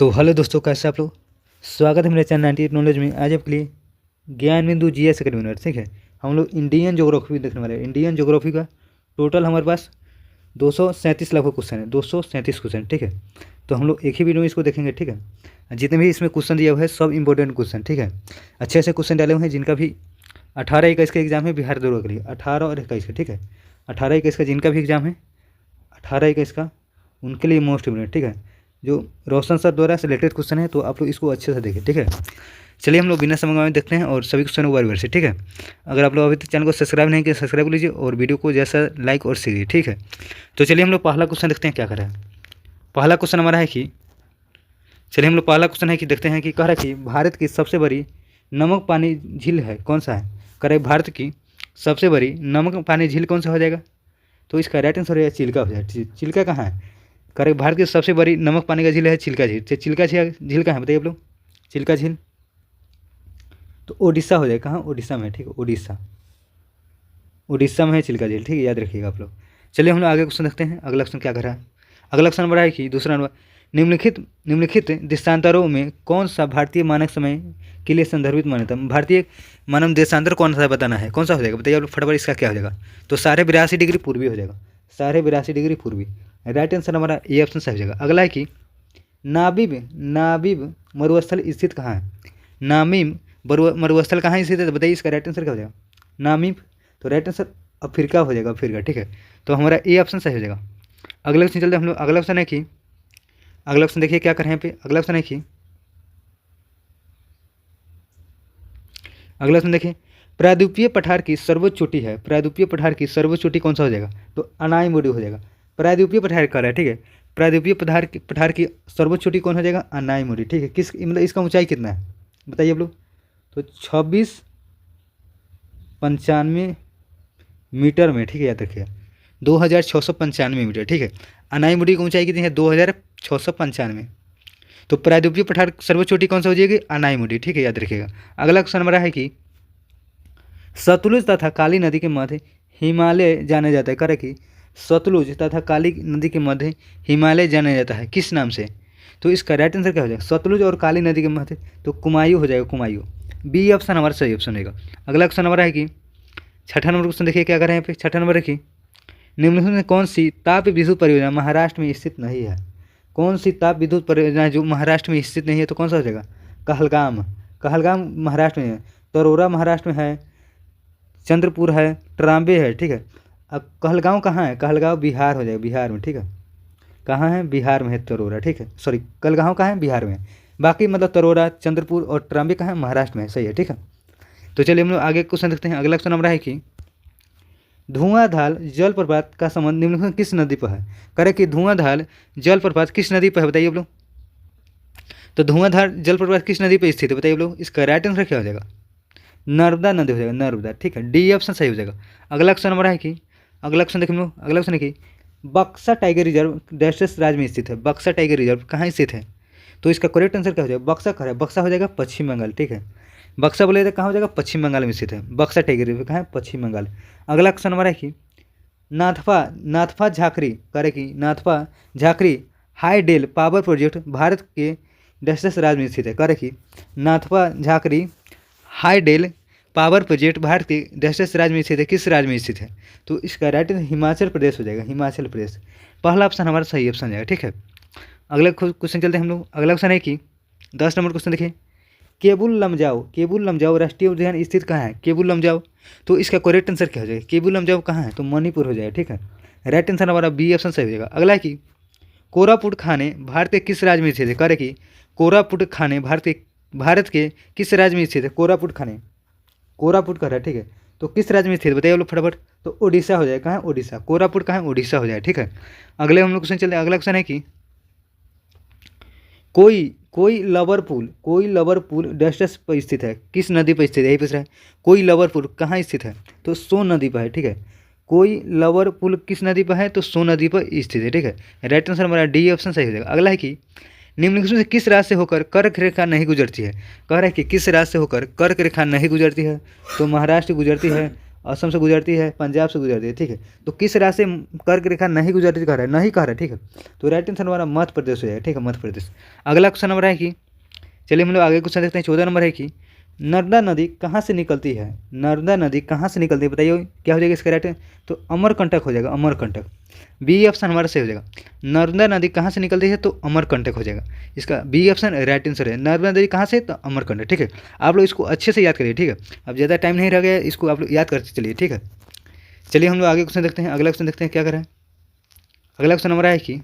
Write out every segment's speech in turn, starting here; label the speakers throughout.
Speaker 1: तो हेलो दोस्तों, कैसे आप लोग। स्वागत है मेरे चैनल 98 नॉलेज में। आज आपके लिए ज्ञान बिंदु जीएस अकेडमी, ठीक है। हम लोग इंडियन ज्योग्राफी देखने वाले हैं। इंडियन ज्योग्राफी का टोटल हमारे पास 237 लगभग क्वेश्चन है, 237 क्वेश्चन, ठीक है। तो हम लोग एक ही वीडियो में इसको देखेंगे, ठीक है। जितने भी इसमें क्वेश्चन दिया हुआ है सब इंपॉर्टेंट क्वेश्चन, ठीक है। अच्छे से क्वेश्चन डाले हुए हैं जिनका भी 18-21 का एग्जाम है बिहार दौरा के लिए, 18 और 21 का, ठीक है। 18-21 का जिनका भी एग्जाम है 18-21 का उनके लिए मोस्ट इम्पोर्टेंट, ठीक है। जो रोशन सर द्वारा सिलेक्टेड क्वेश्चन है, तो आप लोग इसको अच्छे से देखें, ठीक है। चलिए हम लोग बिना समय गंवाए देखते हैं और सभी क्वेश्चन को बार बार से, ठीक है। अगर आप लोग अभी तक चैनल को सब्सक्राइब नहीं किया, सब्सक्राइब कर लीजिए और वीडियो को जैसा लाइक और शेयर, ठीक है। तो चलिए हम लोग पहला क्वेश्चन देखते हैं क्या कर रहा है। पहला क्वेश्चन हमारा है कि चलिए हम लोग पहला क्वेश्चन है कि देखते हैं कि कह रहा है कि भारत की सबसे बड़ी नमक पानी झील है कौन सा है। कह रहा है भारत की सबसे बड़ी नमक पानी झील कौन सा हो जाएगा। तो इसका राइट आंसर है चिल्का हो जाएगा। चिल्का कहाँ है। करेक्ट, भारत की सबसे बड़ी नमक पानी का झील है चिल्का झील। चिल्का झील कहाँ है बताइए आप लोग। चिल्का झील तो ओडिशा हो जाएगा। कहाँ, ओडिशा में, ठीक है। उड़ीसा में है चिल्का झील, ठीक है, याद रखिएगा आप लोग। चलिए हम लोग आगे क्वेश्चन देखते हैं। अगला क्वेश्चन क्या कर रहा है। अगला क्वेश्चन बड़ा है कि दूसरा नंबर, निम्नलिखित देशांतरों में कौन सा भारतीय मानक समय के लिए संदर्भित मान्यता। भारतीय मानव देशांतर कौन सा बताना है, कौन सा हो जाएगा बताइए आप लोग फटाफट। इसका क्या हो जाएगा। तो 82.5 डिग्री पूर्वी हो जाएगा। 82.5 डिग्री पूर्वी राइट आंसर हमारा ए ऑप्शन सही हो जाएगा। अगला है कि नाबिब मरुस्थल स्थित कहाँ है। नामीब मरुस्थल कहाँ स्थित है तो बताइए इसका राइट आंसर क्या हो जाएगा। नामीब तो राइट आंसर अफ्रीका हो जाएगा, अफ्रीका, ठीक है। तो हमारा ए ऑप्शन सही हो जाएगा। अगले क्वेश्चन चलते हैं हम लोग। अगला क्वेश्चन है कि अगला क्वेश्चन देखिए क्या कर रहे हैं यहाँ पे। अगला क्वेश्चन देखिए, अगला क्वेश्चन देखिए, प्रायद्वीपीय पठार की सर्वोच्च चोटी है। प्रायद्वीपीय पठार की सर्वोच्च चोटी कौन सा हो जाएगा। तो अनाईमुडी हो जाएगा। प्रायद्वीपीय पठार कर रहा है, ठीक है। प्रायद्वीपीय पठार की सर्वोच्च चोटी कौन हो जाएगा, अनाईमुडी, ठीक है। किस मतलब इसका ऊंचाई कितना है बताइए आप लोग। तो 2695 मीटर में, ठीक है, याद रखिएगा 2695 मीटर, ठीक है। अनाईमुडी की ऊंचाई कितनी है 2695। तो प्रायद्वीपीय पठार सर्वोच्च चोटी कौन सा हो जाएगी, अनाईमुडी, ठीक है, याद रखिएगा। अगला क्वेश्चन हमारा है कि सतलुज तथा काली नदी के मध्य हिमालय जाने जाता है। करे कि सतलुज तथा काली नदी के मध्य हिमालय जाना जाता है किस नाम से। तो इसका राइट आंसर क्या हो जाएगा। सतलुज और काली नदी के मध्य तो कुमायूं हो जाएगा, कुमायूं। बी ऑप्शन हमारा सही ऑप्शन रहेगा। अगला क्वेश्चन हमारा है कि छठा नंबर क्वेश्चन देखिए क्या कर रहे हैं यहाँ पे। छठा नंबर देखिए, निम्नलिखित में कौन सी ताप विद्युत परियोजना महाराष्ट्र में स्थित नहीं है। कौन सी ताप विद्युत परियोजना जो महाराष्ट्र में स्थित नहीं है तो कौन सा हो जाएगा। कहलगाम। कहलगाम महाराष्ट्र में है। तरोरा महाराष्ट्र में है। चंद्रपुर है। ट्राम्बे है, ठीक है। अब कहलगांव कहाँ है। कहलगांव बिहार हो जाएगा, बिहार में, ठीक है। कहाँ है, बिहार में है तरोरा, ठीक है। सॉरी, कहलगांव कहाँ है, बिहार में। बाकी मतलब तरोरा, चंद्रपुर और ट्राम्बे कहाँ है, महाराष्ट्र में है, सही है, ठीक है। तो चलिए हम लोग आगे क्वेश्चन देखते हैं। अगला क्वेश्चन हमारा है कि धुआंधार जलप्रपात का संबंध निम्नलिखित किस नदी पर है। करे कि धुआंधार जलप्रपात किस नदी पर है बताइए आप लोग। तो धुआंधार जलप्रपात किस नदी पर स्थित है बताइए आप लोग। इसका राइट आंसर क्या हो जाएगा, नर्मदा नदी हो जाएगा, नर्मदा, ठीक है। डी ऑप्शन सही हो जाएगा। अगला क्वेश्चन हमारा है कि अगला क्वेश्चन देखें हम लोग। अगला क्वेश्चन है कि बक्सा टाइगर रिजर्व डैशेस राज्य में स्थित है। बक्सा टाइगर रिजर्व कहाँ स्थित है। तो इसका करेक्ट आंसर क्या हो जाएगा। बक्सा कहाँ है, बक्सा हो जाएगा पश्चिम बंगाल, ठीक है। बक्सा बोले तो कहाँ हो जाएगा, पश्चिम बंगाल में स्थित है। बक्सा टाइगर रिजर्व कहाँ है, पश्चिम बंगाल। अगला क्वेश्चन हमारा है कि नाथपा झाकरी करे कि Nathpa Jhakri hydel power project Bharat के डैशेस राज्य में स्थित है। करे कि Nathpa Jhakri hydel power project Bharat के डैशेस राज्य में स्थित है किस राज्य में स्थित है। तो इसका राइट आंसर हिमाचल प्रदेश हो जाएगा, हिमाचल प्रदेश। पहला ऑप्शन हमारा सही ऑप्शन जाएगा, ठीक है। अगला क्वेश्चन चलते हैं हम लोग। अगला क्वेश्चन है कि 10 नंबर क्वेश्चन देखिए, केबुल लमजाओ राष्ट्रीय उद्यान स्थित कहाँ है। केबुल लमजाओ तो इसका करेक्ट आंसर क्या हो जाएगा। केबुल लमजाओ कहाँ है तो मणिपुर हो जाएगा, ठीक है। राइट आंसर हमारा बी ऑप्शन सही हो जाएगा। अगला है कि कोरापुट खाने भारत के किस राज्य में स्थित है। करे कि कोरापुट खाने भारत के किस राज्य में स्थित है। कोरापुट खाने, कोरापुट का है, ठीक है। तो किस राज्य में स्थित बताइए लोग फटाफट। तो ओडिशा हो जाएगा। कहाँ है, ओडिशा। कोरापुट कहाँ है, ओडिशा हो जाएगा, ठीक है। अगले हम लोग क्वेश्चन चलते हैं। अगला क्वेश्चन है कि कोई लवर पुल डैशेस पर स्थित है किस नदी पर स्थित है। यही पूछ रहा है कोई लवर पुल कहाँ स्थित है तो सोन नदी पर है, ठीक है। कोई लवर पुल किस नदी पर है तो सोन नदी पर स्थित है, ठीक है। राइट आंसर हमारा डी ऑप्शन सही हो जाएगा। अगला है कि निम्नलिखित में से किस राज्य से होकर कर्क रेखा नहीं गुजरती है। कह रहा है कि किस राज्य से होकर कर्क रेखा नहीं गुजरती है। तो महाराष्ट्र गुजरती है, असम से गुजरती है, पंजाब से गुजरती है, ठीक है। तो किस राज्य से कर्क रेखा नहीं गुजरती कह रहा है, नहीं कह रहा है, ठीक है। तो राइट आंसर हमारा मध्य प्रदेश हो जाएगा, ठीक है, मध्य प्रदेश। अगला क्वेश्चन नंबर है कि, चलिए हम लोग आगे क्वेश्चन देखते हैं। 14 नंबर है कि नर्मदा नदी कहाँ से निकलती है, नर्मदा नदी कहाँ से निकलती है, बताइए क्या हो जाएगा इसका राइट। तो अमरकंटक हो जाएगा, अमरकंटक। बी ऑप्शन हमारा सही हो जाएगा। नर्मदा नदी कहाँ से निकलती है, तो अमरकंटक हो जाएगा। इसका बी ऑप्शन राइट आंसर है। नर्मदा नदी कहाँ से, तो अमरकंटक, ठीक है। आप लोग इसको अच्छे से याद करिए, ठीक है। अब ज़्यादा टाइम नहीं रह गया, इसको आप लोग याद करते चलिए, ठीक है। चलिए हम लोग आगे क्वेश्चन देखते हैं। अगला क्वेश्चन देखते हैं क्या करें। अगला क्वेश्चन हमारा है कि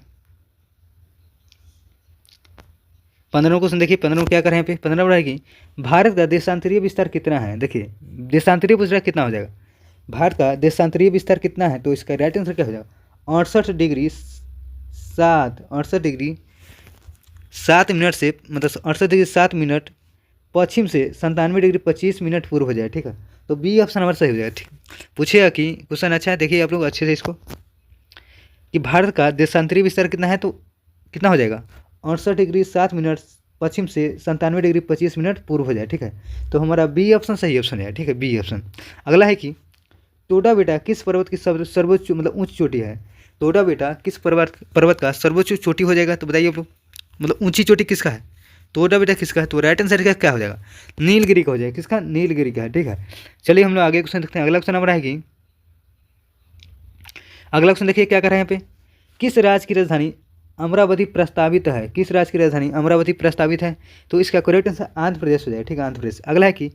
Speaker 1: 15 क्वेश्चन देखिए, 15 क्या करें यहाँ पे। 15 नंबर है कि भारत का देशांतरीय विस्तार कितना है। देखिए देशांतरीय विस्तार कितना हो जाएगा, भारत का देशांतरीय विस्तार कितना है, तो इसका राइट आंसर क्या हो जाएगा। 68 डिग्री 68 डिग्री 7 मिनट से, मतलब 68 डिग्री 7 मिनट पश्चिम से 97 डिग्री 25 मिनट पूर्व हो जाए, ठीक है। तो बी ऑप्शन हमारा सही हो जाएगा, ठीक। पूछेगा कि क्वेश्चन अच्छा है, देखिए आप लोग अच्छे से इसको, कि भारत का देशांतरीय विस्तार कितना है, तो कितना हो जाएगा 68 डिग्री 7 मिनट पश्चिम से 97 डिग्री 25 मिनट पूर्व हो जाए, ठीक है। तो हमारा बी ऑप्शन सही ऑप्शन है, ठीक है, बी ऑप्शन। अगला है कि टोडा बेटा किस पर्वत की सर्वोच्च मतलब ऊंची चोटी है। टोडा बेटा किस पर्वत का सर्वोच्च चोटी हो जाएगा, तो बताइए आप लोग, मतलब ऊंची चोटी किसका है, टोडा बेटा किसका है। तो राइट आंसर का क्या हो जाएगा, नीलगिरी का हो जाएगा। किसका, नीलगिरी का है, ठीक है। चलिए हम लोग आगे क्वेश्चन देखते हैं। अगला क्वेश्चन हमारा है कि, अगला क्वेश्चन देखिए क्या कर रहे हैं यहाँ पे। किस राज्य की राजधानी अमरावती प्रस्तावित है, किस राज्य की राजधानी अमरावती प्रस्तावित है, तो इसका करेक्ट आंसर आंध्र प्रदेश हो जाएगा, ठीक है, आंध्र प्रदेश। अगला है कि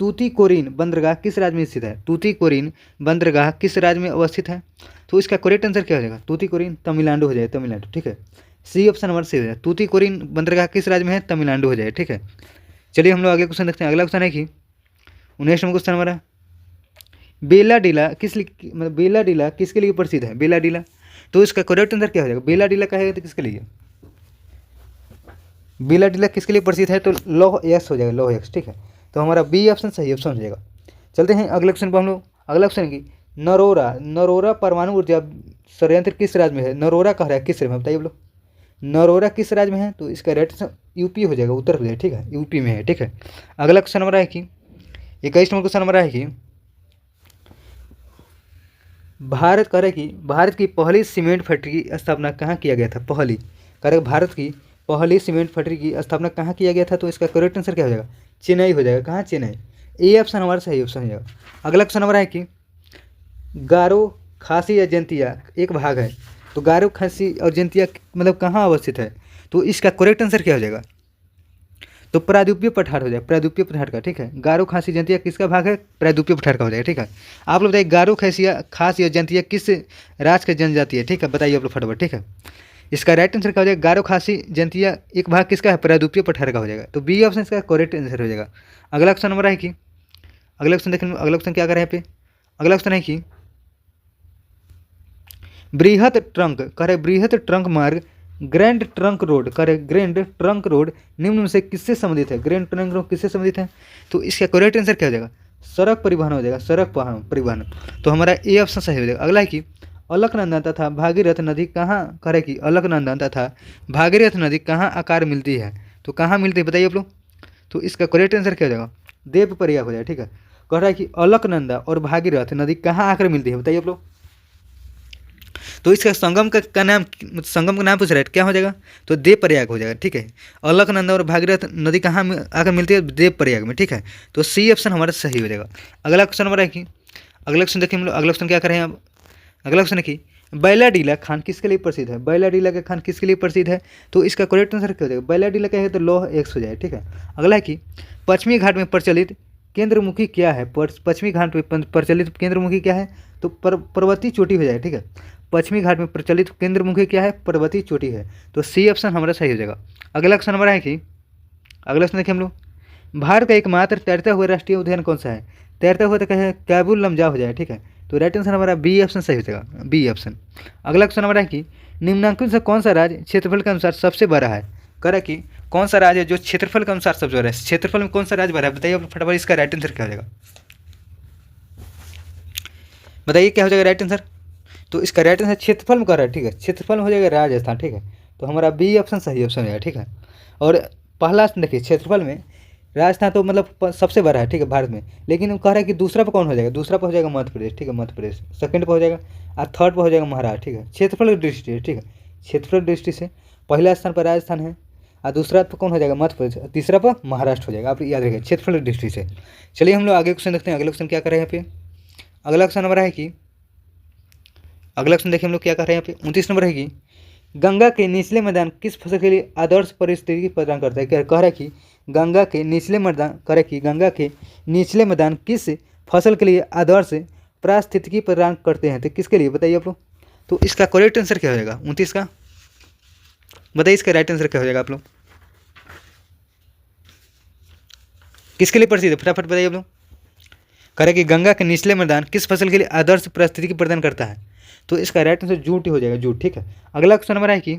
Speaker 1: तूतीकोरिन बंदरगाह किस राज्य में स्थित है। तूतीकोरिन बंदरगाह किस राज्य में अवस्थित है, तो इसका करेक्ट आंसर क्या हो जाएगा, तूतीकोरिन तमिलनाडु हो जाएगा, तमिलनाडु, ठीक है। सी ऑप्शन हमारा सही हो जाएगा। तूतीकोरिन बंदरगाह किस राज्य में है, तमिलनाडु हो जाएगा, ठीक है। चलिए हम लोग आगे क्वेश्चन देखते हैं। अगला क्वेश्चन है कि 19 नंबर क्वेश्चन हमारा, बेलाडीला मतलब बेलाडीला किसके लिए प्रसिद्ध है, बेलाडीला। तो इसका करेक्ट आंसर क्या हो जाएगा, बेलाडीला कहेगा तो किसके लिए, बेलाडीला किसके लिए प्रसिद्ध है, तो लौह यक्ष हो जाएगा, लौह यक्ष, ठीक है। तो हमारा बी ऑप्शन सही ऑप्शन हो जाएगा। चलते हैं अगले क्वेश्चन पर हम लोग। अगला क्वेश्चन की नरोरा, नरोरा परमाणु ऊर्जा संयंत्र किस राज्य में है। नरोरा कह रहा है किस राज्य में, बताइए आप लोग, नरोरा किस राज्य में है, तो इसका राइट आंसर यूपी हो जाएगा, उत्तर प्रदेश, ठीक है, यूपी में है, ठीक है। अगला क्वेश्चन हमारा है कि 21 नंबर क्वेश्चन हमारा है कि भारत करे कि भारत की पहली सीमेंट फैक्ट्री की स्थापना कहाँ किया गया था। पहली करे भारत की पहली सीमेंट फैक्ट्री की स्थापना कहाँ किया गया था, तो इसका करेक्ट आंसर क्या हो जाएगा, चेन्नई हो जाएगा। कहाँ, चेन्नई। ए ऑप्शन हमारा सही ऑप्शन हो जाएगा। अगला क्वेश्चन हमारा है कि गारो खासी या जयंतिया एक भाग है, तो गारो खासी और जयंतिया मतलब कहाँ अवस्थित है, तो इसका करेक्ट आंसर क्या हो जाएगा, तो प्रायद्वीपीय पठार हो जाएगा, प्रायद्वीपीय पठार का, ठीक है। गारो खासी जयंतिया किसका भाग है, प्रायद्वीपीय पठार का हो जाएगा, ठीक है। आप लोग बताइए गारो खासी या जयंतिया किस राज्य की जनजाति है, ठीक है, बताइए आप लोग फटाफट, ठीक है। इसका राइट आंसर क्या हो जाएगा, गारो खासी जयंतिया एक भाग किसका है, प्रायद्वीपीय पठार का हो जाएगा। तो बी ऑप्शन इसका करेक्ट आंसर हो जाएगा। अगला क्वेश्चन नंबर है कि, अगला क्वेश्चन देखें, अगला क्वेश्चन क्या कर रहे हैं यहाँ पे। अगला क्वेश्चन है कि बृहत ट्रंक करे, बृहत ट्रंक मार्ग ग्रैंड ट्रंक रोड करे, ग्रैंड ट्रंक रोड निम्न में से किससे संबंधित है। ग्रैंड ट्रंक रोड किससे संबंधित है, तो इसका करेक्ट आंसर क्या हो जाएगा, सड़क परिवहन हो जाएगा, सड़क परिवहन। तो हमारा ए ऑप्शन सही हो जाएगा। अगला है कि अलकनंदा तथा भागीरथ नदी कहाँ करे कि, अलकनंदा तथा भागीरथ नदी कहाँ आकार मिलती है, तो कहाँ मिलती है, बताइए आप लोग। तो इसका करेक्ट आंसर क्या हो जाएगा, देव प्रयाग हो जाएगा, ठीक है। कह रहा है कि अलकनंदा और भागीरथ नदी कहाँ आकर मिलती है, बताइए आप लोग। तो इसका संगम का नाम, संगम का नाम पूछ रहा है, क्या हो जाएगा, तो देव प्रयाग हो जाएगा, ठीक है। अलकनंदा और भागीरथ नदी कहाँ आकर मिलती है, देव प्रयाग में, ठीक है। तो सी ऑप्शन हमारा सही हो जाएगा। अगला क्वेश्चन हमारा है कि, अगला क्वेश्चन देखिए हम लोग, अगला क्वेश्चन क्या करें अब। अगला क्वेश्चन है कि बैलाडीला खान किसके लिए प्रसिद्ध है। बैलाडीला का खान किसके लिए प्रसिद्ध है, तो इसका करेक्ट आंसर क्या हो जाएगा, बैलाडीला क्या है, तो लौह एक्स हो जाए, ठीक है। अगला है कि पश्चिमी घाट में प्रचलित केंद्रमुखी क्या है, पश्चिमी घाट में प्रचलित केंद्रमुखी क्या है, तो पर्वतीय चोटी हो जाए, ठीक है। पश्चिमी घाट में प्रचलित केंद्रमुखी क्या है, पर्वतीय चोटी है। तो सी ऑप्शन हमारा सही हो जाएगा। अगला क्वेश्चन हमारा है कि, अगला क्वेश्चन देखिए हम लोग, भारत का एकमात्र तैरता हुआ राष्ट्रीय उद्यान कौन सा है। तैरता हुआ तो क्या है, कैबुल लमजा हो जाए, ठीक है। तो राइट आंसर हमारा बी ऑप्शन सही हो जाएगा, बी ऑप्शन। अगला क्वेश्चन हमारा है कि निम्नांकित से कौन सा राज्य क्षेत्रफल के अनुसार सबसे बड़ा है। करा कि कौन सा राज्य है जो क्षेत्रफल के अनुसार सबसे बड़ा है, क्षेत्रफल में कौन सा राज्य बड़ा है, बताइए फटाफट। इसका राइट आंसर क्या हो जाएगा, बताइए क्या हो जाएगा राइट आंसर। तो इसका राइट आंसर क्षेत्रफल में कर रहा है, ठीक है, क्षेत्रफल में हो जाएगा राजस्थान, ठीक है। तो हमारा बी ऑप्शन सही ऑप्शन हो जाएगा, ठीक है। और पहला देखिए क्षेत्रफल में राजस्थान तो मतलब सबसे बड़ा है, ठीक है, भारत में। लेकिन वो कह रहा है कि दूसरा पे कौन हो जाएगा, दूसरा पे हो जाएगा मध्य प्रदेश, ठीक है, मध्य प्रदेश। सेकंड पे हो जाएगा और थर्ड पे हो जाएगा महाराष्ट्र, ठीक है। क्षेत्रफल की दृष्टि से, ठीक है, क्षेत्रफल की दृष्टि से पहला स्थान पर राजस्थान है और दूसरा पे कौन हो जाएगा, मध्य प्रदेश, और तीसरा पर महाराष्ट्र हो जाएगा। आप याद रखिए क्षेत्रफल की दृष्टि से। चलिए हम लोग आगे क्वेश्चन देखते हैं। अगला क्वेश्चन क्या कर रहे हैं यहाँ पे। अगला क्वेश्चन हमारा है कि, अगला क्वेश्चन देखिए हम लोग क्या कर रहे हैं यहाँ पे। 29 नंबर है कि गंगा के निचले मैदान किस फसल के लिए आदर्श परिस्थिति प्रदान करता है। क्या कह रहा है कि गंगा के निचले मैदान, कह रहा है कि गंगा के निचले मैदान किस फसल के लिए आदर्श पारिस्थितिकी प्रदान करते हैं। तो किसके लिए बताइए आप लोग। तो इसका करेक्ट आंसर क्या हो जाएगा 29 का, बताइए इसका राइट आंसर क्या हो जाएगा आप लोग। किसके लिए प्रसिद्ध है, फटाफट बताइए आप लोग। कह रहे कि गंगा के निचले मैदान किस फसल के लिए आदर्श परिस्थितिकी प्रदान करता है। तो इसका राइट आंसर जूट ही हो जाएगा, जूट, ठीक है। अगला क्वेश्चन हमारा है कि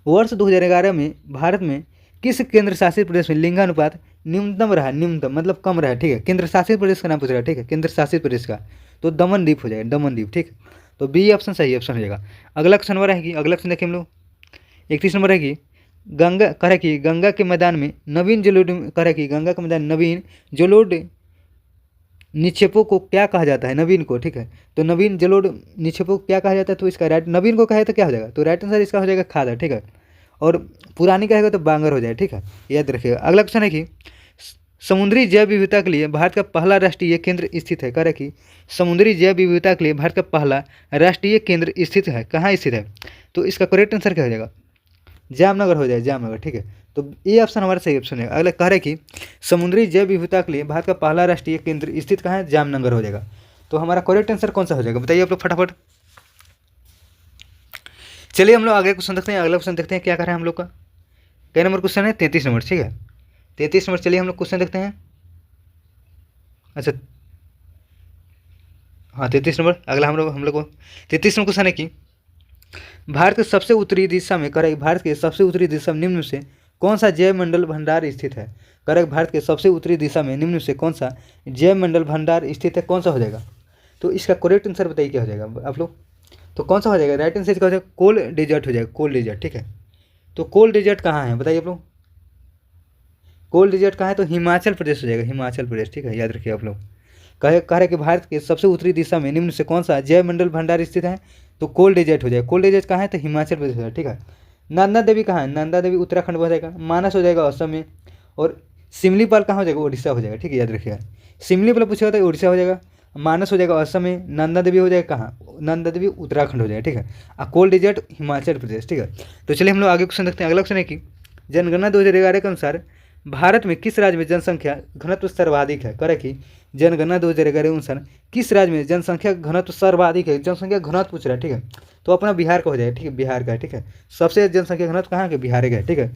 Speaker 1: वर्ष 2011 में भारत में किस केंद्र शासित प्रदेश में लिंगानुपात न्यूनतम रहा, न्यूनतम मतलब कम रहा, ठीक है। केंद्र शासित प्रदेश का नाम पूछ रहा है, ठीक है, केंद्र शासित प्रदेश का। तो दमनदीप हो जाएगा, दमनदीप, ठीक है। तो बी ऑप्शन सही ऑप्शन हो जाएगा। अगला क्वेश्चन हमारा है कि, अगला क्वेश्चन देखिए हम लोग 31 नंबर है कि गंगा, कह रहा है कि गंगा के मैदान में नवीन जलोढ़, कह रहा है कि गंगा के मैदान नवीन जलोढ़ निक्षेपों को क्या कहा जाता है, नवीन को, ठीक है। तो नवीन जलोढ़ निक्षेपों को क्या कहा जाता है। तो इसका राइट, नवीन को कहे तो क्या हो जाएगा, तो राइट आंसर इसका हो जाएगा खादर, ठीक है। और पुरानी कहेगा तो बांगर हो जाए, ठीक है, याद रखिएगा। अगला क्वेश्चन है कि समुद्री जैव विविधता के लिए भारत का पहला राष्ट्रीय केंद्र स्थित है। कह रहा है कि समुद्री जैव विविधता के लिए भारत का पहला राष्ट्रीय केंद्र स्थित है, कहाँ स्थित है। तो इसका करेक्ट आंसर क्या हो जाएगा, जामनगर हो जाए, जामनगर, ठीक है। तो ये ऑप्शन हमारा सही ऑप्शन है। अगला कह रहे कि समुद्री जैव विविधता के लिए भारत का पहला राष्ट्रीय केंद्र स्थित कहाँ है, जामनगर हो जाएगा। तो हमारा करेक्ट आंसर कौन सा हो जाएगा बताइए आप लोग फटाफट। चलिए हम लोग आगे क्वेश्चन देखते हैं। अगला क्वेश्चन देखते हैं क्या कर रहे हैं हम लोग का। कै नंबर क्वेश्चन है, 33 नंबर, ठीक है, 33 नंबर। चलिए हम लोग क्वेश्चन देखते हैं। अच्छा हाँ 33 नंबर। अगला हम लोग को 33 नंबर क्वेश्चन है कि भारत के सबसे उत्तरी दिशा में, कह रहा है भारत के सबसे उत्तरी दिशा में निम्न में से कौन सा जैव मंडल भंडार स्थित है। कह रहा है भारत के सबसे उत्तरी दिशा में निम्न में से कौन सा जैव मंडल भंडार स्थित है, कौन सा हो जाएगा। तो इसका करेक्ट आंसर बताइए क्या हो जाएगा आप लोग। तो कौन सा हो जाएगा, राइट आंसर क्या हो जाएगा, कोल डेजर्ट हो जाएगा, कोल डेजर्ट, ठीक है। तो कोल डेजर्ट कहाँ है बताइए आप लोग। कोल डेजर्ट कहाँ है, तो हिमाचल प्रदेश हो जाएगा, हिमाचल प्रदेश, ठीक है, याद रखिए आप लोग। कह रहे कि भारत के सबसे उत्तरी दिशा में निम्न से कौन सा जैव मंडल भंडार स्थित है। तो कोल डेजर्ट हो जाएगा। कोल डेजर्ट कहाँ है, तो हिमाचल प्रदेश हो जाएगा, ठीक है। नंदा देवी कहाँ है, नंदा देवी उत्तराखंड हो जाएगा। मानस हो जाएगा असम में। और सिमलीपाल कहाँ हो जाएगा, उड़ीसा हो जाएगा, ठीक है, याद रखिएगा। सिमलीपाल पूछेगा तो उड़ीसा हो जाएगा। मानस हो जाएगा असम में। नंदा देवी हो जाएगा कहाँ, नंदा देवी उत्तराखंड हो जाएगा, ठीक है। और कोल डेजर्ट हिमाचल प्रदेश, ठीक है। तो चलिए हम लोग आगे क्वेश्चन देखते हैं। अगला क्वेश्चन है कि जनगणना 2011 के अनुसार भारत में किस राज्य में जनसंख्या घनत्व सर्वाधिक है। करे कि जनगणना 2011 के अनुसार किस राज्य में जनसंख्या घनत्व सर्वाधिक है, जनसंख्या घनत्व पूछ रहा है, ठीक है। तो अपना बिहार का हो जाएगा, ठीक है, बिहार का है, ठीक है। सबसे जनसंख्या घनत्व कहाँ के, बिहार का है, ठीक है।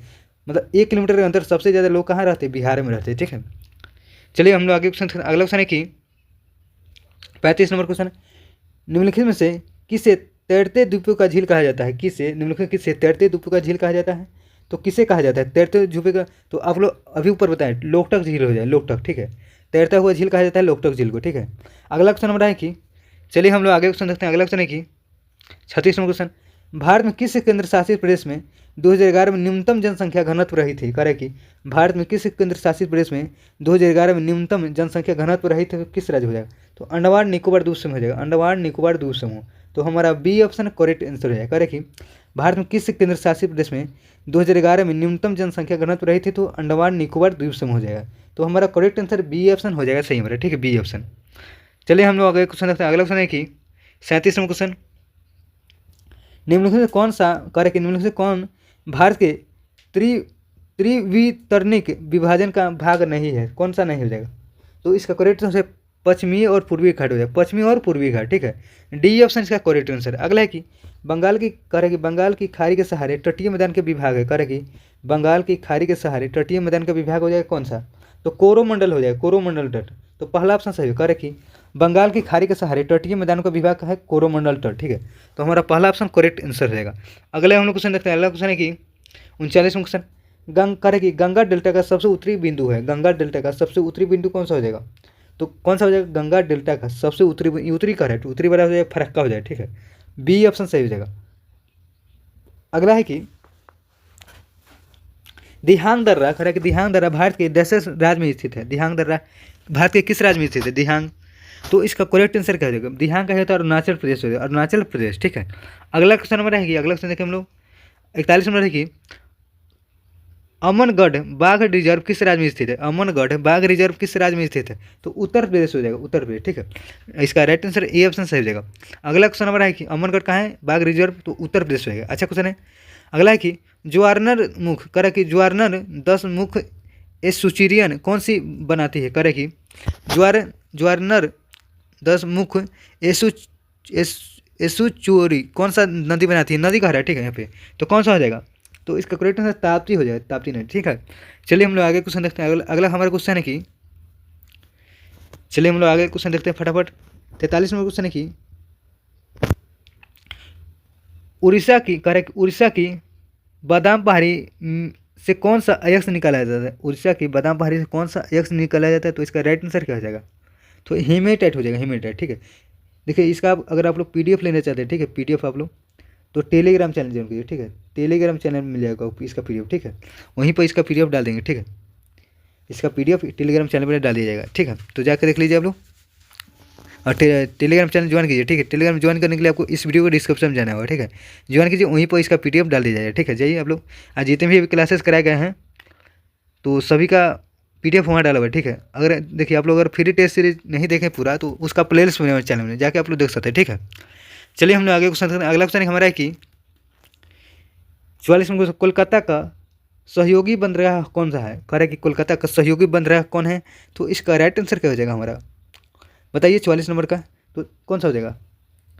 Speaker 1: मतलब 1 किलोमीटर के अंदर सबसे ज़्यादा लोग कहाँ रहते हैं, बिहार में रहते हैं, ठीक है। चलिए हम लोग आगे क्वेश्चन, अगला क्वेश्चन है कि 35 नंबर क्वेश्चन, निम्नलिखित में से किसे तैरते द्वीपों का झील कहा जाता है। किसे निम्नलिखित किसे तैरते द्वीपों का झील कहा जाता है। तो किसे कहा जाता है तैरते द्वीपों का, तो आप लोग अभी ऊपर बताएं, लोकटक झील हो जाए, लोकटक, ठीक है। तैरता हुआ झील कहा जाता है लोकटक झील को, ठीक है। अगला क्वेश्चन हमारा है कि, चलिए हम लोग आगे क्वेश्चन देखते हैं। अगला क्वेश्चन है कि 36 नंबर क्वेश्चन, भारत में किस केंद्र शासित प्रदेश में 2011 में न्यूनतम जनसंख्या घनत्व रही थी। कह रहे कि भारत में किस केंद्र शासित प्रदेश में 2011 में न्यूनतम जनसंख्या घनत्व रही थी, किस राज्य हो जाएगा। तो अंडमान निकोबार द्वीप समूह हो जाएगा, अंडमान निकोबार द्वीप समूह। तो हमारा बी ऑप्शन करेक्ट आंसर हो जाएगा। कह रहे कि भारत में किस केंद्र शासित प्रदेश में 2011 में न्यूनतम जनसंख्या घनत्व रही थी, तो अंडमान निकोबार द्वीप समूह हो जाएगा। तो हमारा करेक्ट आंसर बी ऑप्शन हो जाएगा, सही हमारा, ठीक है, बी ऑप्शन। चलिए हम लोग अगले क्वेश्चन देखते हैं। अगला क्वेश्चन है कि 37 नंबर क्वेश्चन, निम्नलिखित में कौन सा, कह रहे कि निम्नलिखित में कौन भारत के त्रिवितरणिक विभाजन का भाग नहीं है, कौन सा नहीं हो जाएगा। तो इसका करेक्ट आंसर पश्चिमी और पूर्वी घाट हो जाएगा, पश्चिमी और पूर्वी घाट, ठीक है, डी ऑप्शन इसका करेक्ट आंसर। अगला है कि बंगाल की, कह रहे कि बंगाल की खाड़ी के सहारे तटीय मैदान के विभाग है। कह रहे कि बंगाल की खाड़ी के सहारे तटीय मैदान का विभाग हो जाएगा कौन सा, तो कोरोमंडल हो जाएगा, कोरोमंडल तट। तो पहला ऑप्शन सही है। कह रहे कि बंगाल की खाड़ी के सहारे तटीय मैदान का विभाग है कोरोमंडल तट, ठीक है। तो हमारा पहला ऑप्शन करेक्ट आंसर रहेगा। अगले हम लोग क्वेश्चन देखते हैं। अगला क्वेश्चन है कि 39वां क्वेश्चन, कह रहे कि गंगा डेल्टा का सबसे उत्तरी बिंदु है, गंगा डेल्टा का सबसे उत्तरी बिंदु कौन सा हो जाएगा। तो कौन सा हो जाएगा, गंगा डेल्टा का सबसे उत्तरी, उत्तरी का है, उत्तरी बड़ा हो जाएगा, फरक्का हो जाएगा, ठीक है, बी ऑप्शन सही हो जाएगा। अगला है कि दिहांग दर्रा, कह रहा है कि दिहांग दर्रा भारत के दस राज्य में स्थित है। दिहांग दर्रा भारत के किस राज्य में स्थित है? दिहांग। तो इसका करेक्ट आंसर क्या हो जाएगा? दिहांग का है तो अरुणाचल प्रदेश हो जाएगा, अरुणाचल प्रदेश। ठीक है, अगला क्वेश्चन नंबर रहेगी, अगला क्वेश्चन देखें हम लोग 41 नंबर रहेगी, अमनगढ़ बाघ रिजर्व किस राज्य में स्थित है? अमनगढ़ बाघ रिजर्व किस राज्य में स्थित है? तो उत्तर प्रदेश हो जाएगा, उत्तर प्रदेश। ठीक है, इसका राइट आंसर ए ऑप्शन सही हो जाएगा। अगला क्वेश्चन नंबर है कि अमनगढ़ कहाँ है? बाघ रिजर्व, तो उत्तर प्रदेश हो जाएगा। अच्छा क्वेश्चन है अगला है कि ज्वारनर मुख, करे कि ज्वारनर 10 मुख एसुचीरियन कौन सी बनाती है? करे कि ज्वारनर 10 मुख एसुचोरी कौन सा नदी बनाती है? नदी कह रहा है, ठीक है यहाँ पे, तो कौन सा हो जाएगा? तो इसका करेक्ट आंसर ताप्ती हो जाएगा, ताप्ती नदी। ठीक है, चलिए हम लोग आगे क्वेश्चन देखते हैं। अगला हमारा क्वेश्चन है कि, चलिए हम लोग आगे क्वेश्चन देखते हैं फटाफट। 43 नंबर क्वेश्चन है कि उड़ीसा की, करेक्ट, उड़ीसा की बादाम पहाड़ी से कौन सा अयस्क निकाला जाता है? उड़ीसा की बादाम पहाड़ी से कौन सा अयस्क निकाला जाता है? तो इसका राइट आंसर क्या हो जाएगा? तो हेमेटाइट हो जाएगा, हेमेटाइट। ठीक है, देखिए इसका अगर आप लोग पीडीएफ लेना चाहते हैं, ठीक है, पीडीएफ आप लोग तो टेलीग्राम चैनल ज्वाइन कीजिए। ठीक है, टेलीग्राम चैनल में मिल जाएगा इसका पीडीएफ। ठीक है, वहीं पर इसका पीडीएफ डाल देंगे। ठीक है, इसका पीडीएफ टेलीग्राम चैनल पर डाल दिया जाएगा। ठीक है, तो जाकर देख लीजिए आप लोग, और टेलीग्राम चैनल ज्वाइन कीजिए। ठीक है, टेलीग्राम ज्वाइन करने के लिए आपको इस वीडियो को डिस्क्रिप्शन में जाना होगा। ठीक है, ज्वाइन कीजिए, वहीं पर इसका पीडीएफ डाल दिया जाएगा। ठीक है, जाइए आप लोग, आज जितने भी क्लासेस कराए गए हैं तो सभी का पीडीएफ वहाँ डाला हुआ है। ठीक है, अगर देखिए आप लोग अगर फ्री टेस्ट सीरीज नहीं देखें पूरा तो उसका प्लेलिस्ट बना हुआ है चैनल में, जाके आप लोग देख सकते हैं। ठीक है, चलिए हम लोग आगे क्वेश्चन करते हैं। अगला क्वेश्चन हमारा है कि 44 नंबर, कोलकाता का सहयोगी बंदरगाह कौन सा है? कह रहा है कि कोलकाता का सहयोगी बंदरगाह कौन है? तो इसका राइट आंसर क्या हो जाएगा हमारा? बताइए 44 नंबर का तो कौन सा हो जाएगा?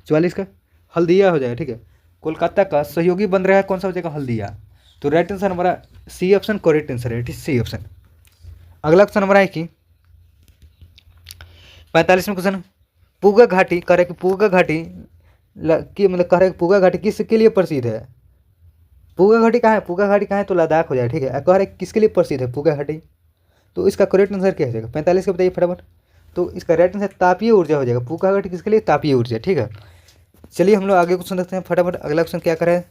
Speaker 1: 44 का हल्दिया हो जाएगा। ठीक है, कोलकाता का सहयोगी बंदरगाह कौन सा हो जाएगा? हल्दिया। तो राइट आंसर हमारा सी ऑप्शन करेक्ट आंसर है, ठीक, सी ऑप्शन। अगला क्वेश्चन नंबर है कि 45 में क्वेश्चन, पूगा घाटी, कह रहे कि पूगा घाटी की मतलब कह रहे पूगा घाटी किसके लिए प्रसिद्ध है? पूगा घाटी कहाँ है? पूगा घाटी कहाँ है? तो लद्दाख हो जाएगा। ठीक है, कह रहे किसके लिए प्रसिद्ध है पूगा घाटी? तो इसका करेक्ट आंसर क्या हो जाएगा? 45 का बताइए फटाफट। तो इसका राइट आंसर तापीय ऊर्जा हो जाएगा। पूगा घाटी किसके लिए? तापीय ऊर्जा। ठीक है, चलिए हम लोग आगे क्वेश्चन देखते हैं फटाफट। अगला क्वेश्चन क्या करें?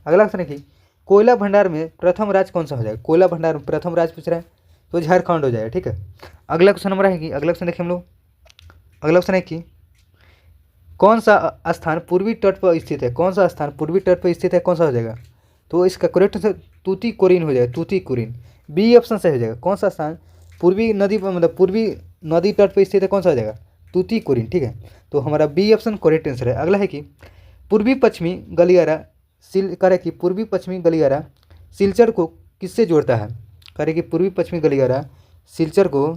Speaker 1: अगला क्वेश्चन है कि कोयला भंडार में प्रथम राज्य कौन सा हो जाएगा? कोयला भंडार में प्रथम राज्य पूछ रहा है तो झारखंड हो जाएगा। ठीक है, अगला क्वेश्चन नंबर है कि, अगला क्वेश्चन देखिए हम लोग, अगला क्वेश्चन है कि कौन सा स्थान पूर्वी तट पर स्थित है? कौन सा स्थान पूर्वी तट पर स्थित है? कौन सा हो जाएगा? तो इसका करेक्ट आंसर तूतीकोरिन हो जाएगा, तूतीकोरिन। बी ऑप्शन सही हो जाएगा। कौन सा स्थान पूर्वी नदी पर मतलब पूर्वी नदी तट पर स्थित है? कौन सा हो जाएगा? तूतीकोरिन। ठीक है, तो हमारा बी ऑप्शन करेक्ट आंसर है। अगला है कि पूर्वी पश्चिमी गलियारा करे कि पूर्वी पश्चिमी गलियारा सिलचर को किससे जोड़ता है? करे कि पूर्वी पश्चिमी गलियारा सिलचर को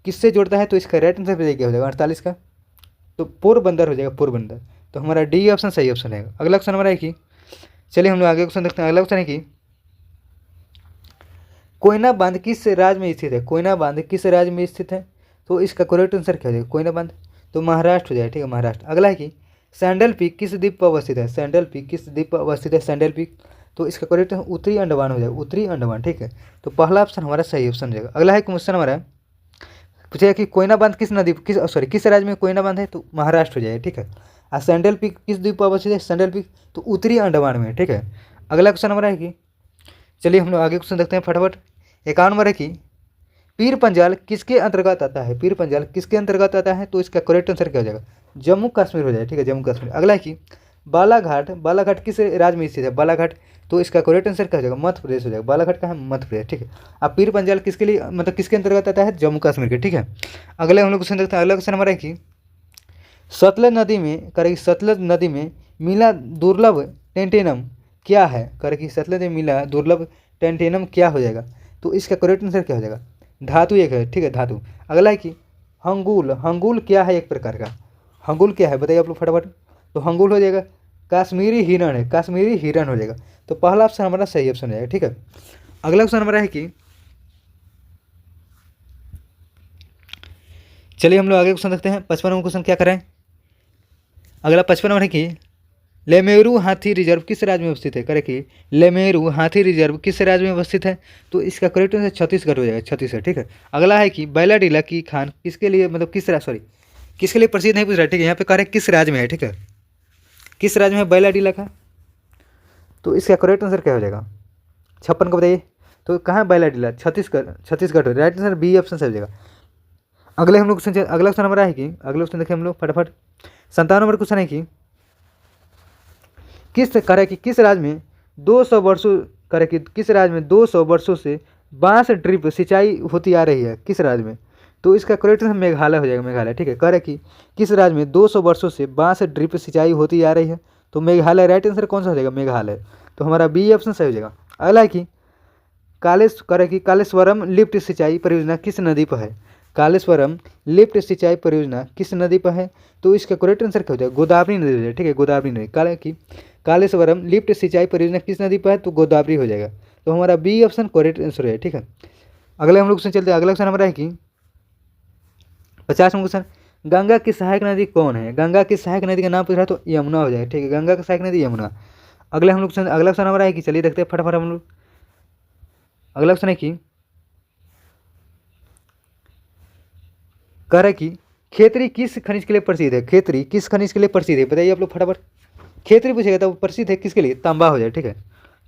Speaker 1: किससे जोड़ता है? तो इसका राइट आंसर क्या हो जाएगा? 48 का, तो पोरबंदर हो जाएगा, पोरबंदर। तो हमारा डी ऑप्शन सही ऑप्शन है। अगला क्वेश्चन हमारा है कि, चलिए हम लोग आगे क्वेश्चन देखते हैं। अगला क्वेश्चन है कि कोयना बांध किस राज्य में स्थित है? कोयना बांध किस राज्य में स्थित है? तो इसका करेक्ट आंसर क्या हो जाएगा? कोयना बांध, तो महाराष्ट्र हो जाएगा। ठीक है, महाराष्ट्र। अगला है कि सैंडल पीक किस द्वीप पर अवस्थित है? सैंडल पीक किस द्वीप पर अवस्थित है? सैंडल पीक, तो इसका करेक्ट उत्तरी अंडमान हो जाएगा, उत्तरी अंडमान। ठीक है, तो पहला ऑप्शन हमारा सही ऑप्शन हो जाएगा। अगला है क्वेश्चन हमारा पूछेगा कि कोयना बांध किस नदी किस राज्य में कोयना बांध है? तो महाराष्ट्र हो जाएगा। ठीक है, और सैंडल पीक किस द्वीप पर अवस्थित है? सैंडल पीक तो उत्तरी अंडमान में। ठीक है, अगला क्वेश्चन हमारा है कि, चलिए हम लोग आगे क्वेश्चन देखते हैं फटाफट। 51 नंबर है कि पीर पंजाल किसके अंतर्गत आता है? पीर पंजाल किसके अंतर्गत आता है? तो इसका करेक्ट आंसर क्या हो जाएगा? जम्मू कश्मीर हो जाएगा। ठीक है, जम्मू कश्मीर। अगला है कि बालाघाट, बालाघाट किस राज्य में स्थित है? बालाघाट, तो इसका करेक्ट आंसर क्या हो जाएगा? मध्य प्रदेश हो जाएगा। बालाघाट का है मध्य प्रदेश। ठीक है, अब पीर पंजाल किसके लिए मतलब किसके अंतर्गत आता है? जम्मू कश्मीर के। ठीक है, अगले हम लोग क्वेश्चन देखते हैं। अगला क्वेश्चन हमारा है कि सतलज नदी में करेगी, सतलज नदी में मिला दुर्लभ टेंटेनम क्या है? करेगी, सतलज में मिला दुर्लभ टेंटेनम क्या हो जाएगा? तो इसका करेक्ट आंसर क्या हो जाएगा? धातु एक है। ठीक है, धातु। अगला है कि हंगुल, हंगुल क्या है? एक प्रकार का हंगुल क्या है बताइए आप लोग फटाफट। तो हंगुल हो जाएगा काश्मीरी हिरण है, काश्मीरी हिरण हो जाएगा। तो पहला ऑप्शन हमारा सही ऑप्शन हो जाएगा। ठीक है, अगला ऑप्शन हमारा है कि, चलिए हम लोग आगे क्वेश्चन देखते हैं। 55 नंबर क्वेश्चन क्या करें? अगला 55 नंबर है कि लेमेरू हाथी रिजर्व किस राज्य में अवस्थित है? करे कि लेमेरू हाथी रिजर्व किस राज्य में अवस्थित है? तो इसका करेक्ट आंसर छत्तीसगढ़ हो जाएगा, छत्तीसगढ़। ठीक है, अगला है कि बैलाडीला की खान किसके लिए मतलब किसके लिए प्रसिद्ध नहीं पूछ रहा है। ठीक है, यहाँ पे कह रहे किस राज्य में है? ठीक है, किस राज्य में है बैलाडीला का? तो इसका करेक्ट आंसर क्या हो जाएगा? 56 का बताइए। तो कहाँ बैला जिला? Chhattisgarh, Chhattisgarh right answer B option सही हो जाएगा। अगले हम लोग क्वेश्चन, अगला क्वेश्चन हमारा है कि अगले क्वेश्चन देखें हम लोग फटाफट। 57 नंबर क्वेश्चन है कि किस राज्य में 200 वर्षों किस राज्य में 200 वर्षों से बांस ड्रिप सिंचाई होती आ रही है? किस राज्य में? तो इसका करेक्ट आंसर मेघालय हो जाएगा, मेघालय। ठीक है, कह रहे कि किस राज्य में 200 वर्षों से बांस ड्रिप सिंचाई होती आ रही है? तो मेघालय राइट आंसर कौन सा हो जाएगा? मेघालय। तो हमारा बी ऑप्शन सही हो जाएगा। अगला है कि कालेश्वरम लिफ्ट सिंचाई परियोजना किस नदी पर है? कालेश्वरम लिफ्ट सिंचाई परियोजना किस नदी पर है? तो इसका करेक्ट आंसर क्या हो जाएगा? गोदावरी नदी हो जाएगा। ठीक है, गोदावरी नदी। कालेश्वरम लिफ्ट सिंचाई परियोजना किस नदी पर है? तो गोदावरी हो जाएगा। तो हमारा बी ऑप्शन करेक्ट आंसर है। ठीक है, अगले हम लोग क्वेश्चन चलते हैं। अगला क्वेश्चन हमारा है कि 50वां क्वेश्चन, गंगा की सहायक नदी कौन है? गंगा की सहायक नदी का नाम पूछ रहा है तो यमुना हो जाएगा। ठीक है, गंगा की सहायक नदी यमुना। अगले हम लोग अगला क्वेश्चन हमारा है कि चलिए देखते हैं फटाफट हम लोग। अगला क्वेश्चन है कि कह रहा है कि खेतरी किस खनिज के लिए प्रसिद्ध है? खेतरी किस खनिज के लिए प्रसिद्ध है? बताइए आप लोग फटाफट। खेतरी पूछेगा तो प्रसिद्ध है किसके लिए? तांबा हो जाए। ठीक है,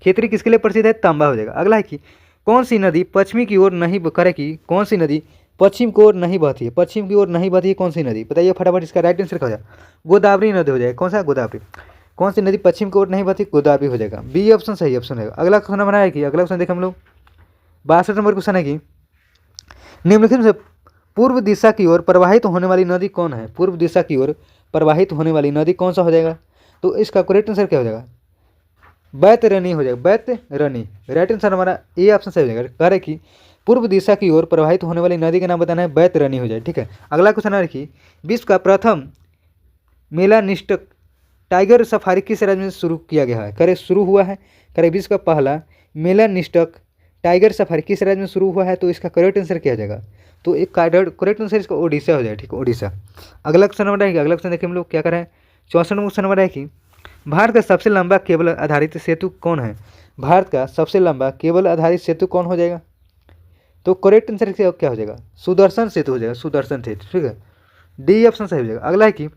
Speaker 1: खेतरी किसके लिए प्रसिद्ध है? तांबा हो जाएगा। अगला है कि कौन सी नदी पश्चिमी की ओर नहीं करे कि कौन सी नदी पश्चिम की ओर नहीं बहती है? पश्चिम की ओर नहीं बहती है कौन सी नदी? बताइए फटाफट। इसका राइट आंसर क्या हो जाएगा? गोदावरी नदी हो जाएगा। कौन सा? गोदावरी। कौन सी नदी पश्चिम की ओर नहीं बहती? गोदावरी हो जाएगा। बी ऑप्शन सही ऑप्शन है। अगला क्वेश्चन हमारा है कि अगला क्वेश्चन देखें हम लोग। 62 नंबर क्वेश्चन है कि निम्नलिखित में से पूर्व दिशा की ओर प्रवाहित होने वाली नदी कौन है? पूर्व दिशा की ओर प्रवाहित होने वाली नदी कौन सा हो जाएगा? तो इसका करेक्ट आंसर क्या हो जाएगा? बैतरनी हो जाएगा। बैतरनी राइट आंसर हमारा ए ऑप्शन सही हो जाएगा। कह रहे कि पूर्व दिशा की ओर प्रवाहित होने वाली नदी का नाम बताना है, बैतरनी हो जाए। ठीक है, अगला क्वेश्चन है कि विश्व का प्रथम मेलानिस्टक टाइगर सफारी किस राज्य में शुरू किया गया है? करे शुरू हुआ है। करे विश्व का पहला मेलानिस्टक टाइगर सफारी किस राज्य में शुरू हुआ है? तो इसका करेक्ट आंसर क्या हो जाएगा? तो एक करेक्ट आंसर इसका ओडिशा हो जाएगा। ठीक है, ओडिशा। अगला क्वेश्चन नंबर है कि अगला क्वेश्चन देखिए हम लोग क्या कर रहे हैं। 64 क्वेश्चन नंबर है कि भारत का सबसे लंबा केबल आधारित सेतु कौन है? भारत का सबसे लंबा केबल आधारित सेतु कौन हो जाएगा? तो करेक्ट आंसर क्या हो जाएगा? सुदर्शन सेतु हो जाएगा। सुदर्शन सेतु। ठीक है, डी ऑप्शन सही हो जाएगा। अगला है कि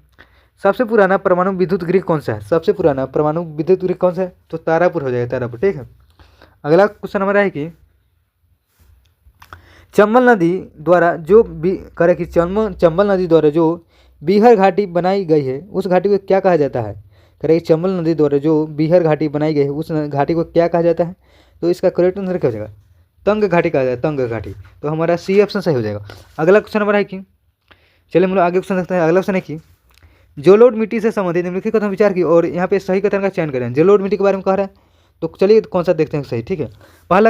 Speaker 1: सबसे पुराना परमाणु विद्युत गृह कौन सा है? सबसे पुराना परमाणु विद्युत गृह कौन सा है? तो तारापुर हो जाएगा, तारापुर। ठीक है, अगला क्वेश्चन हमारा है कि चंबल नदी द्वारा जो चंबल नदी द्वारा जो बीहर घाटी बनाई गई है उस घाटी को क्या कहा जाता है? करें चंबल नदी द्वारा जो बीहर घाटी बनाई गई है उस घाटी को क्या कहा जाता है? तो इसका करेक्ट आंसर क्या हो जाएगा? तंग घाटी कहा जाता है, तंग घाटी। तो हमारा सी ऑप्शन सही हो जाएगा। अगला क्वेश्चन हमारा है कि चलिए हम लोग आगे क्वेश्चन देखते हैं। अगला क्वेश्चन है कि जलोढ़ मिट्टी से संबंधित निम्नलिखित कथन विचार की और यहाँ पे सही कथन का चयन करें। जलोढ़ मिट्टी के बारे में कह रहा है तो चलिए कौन सा देखते हैं सही। ठीक है, पहला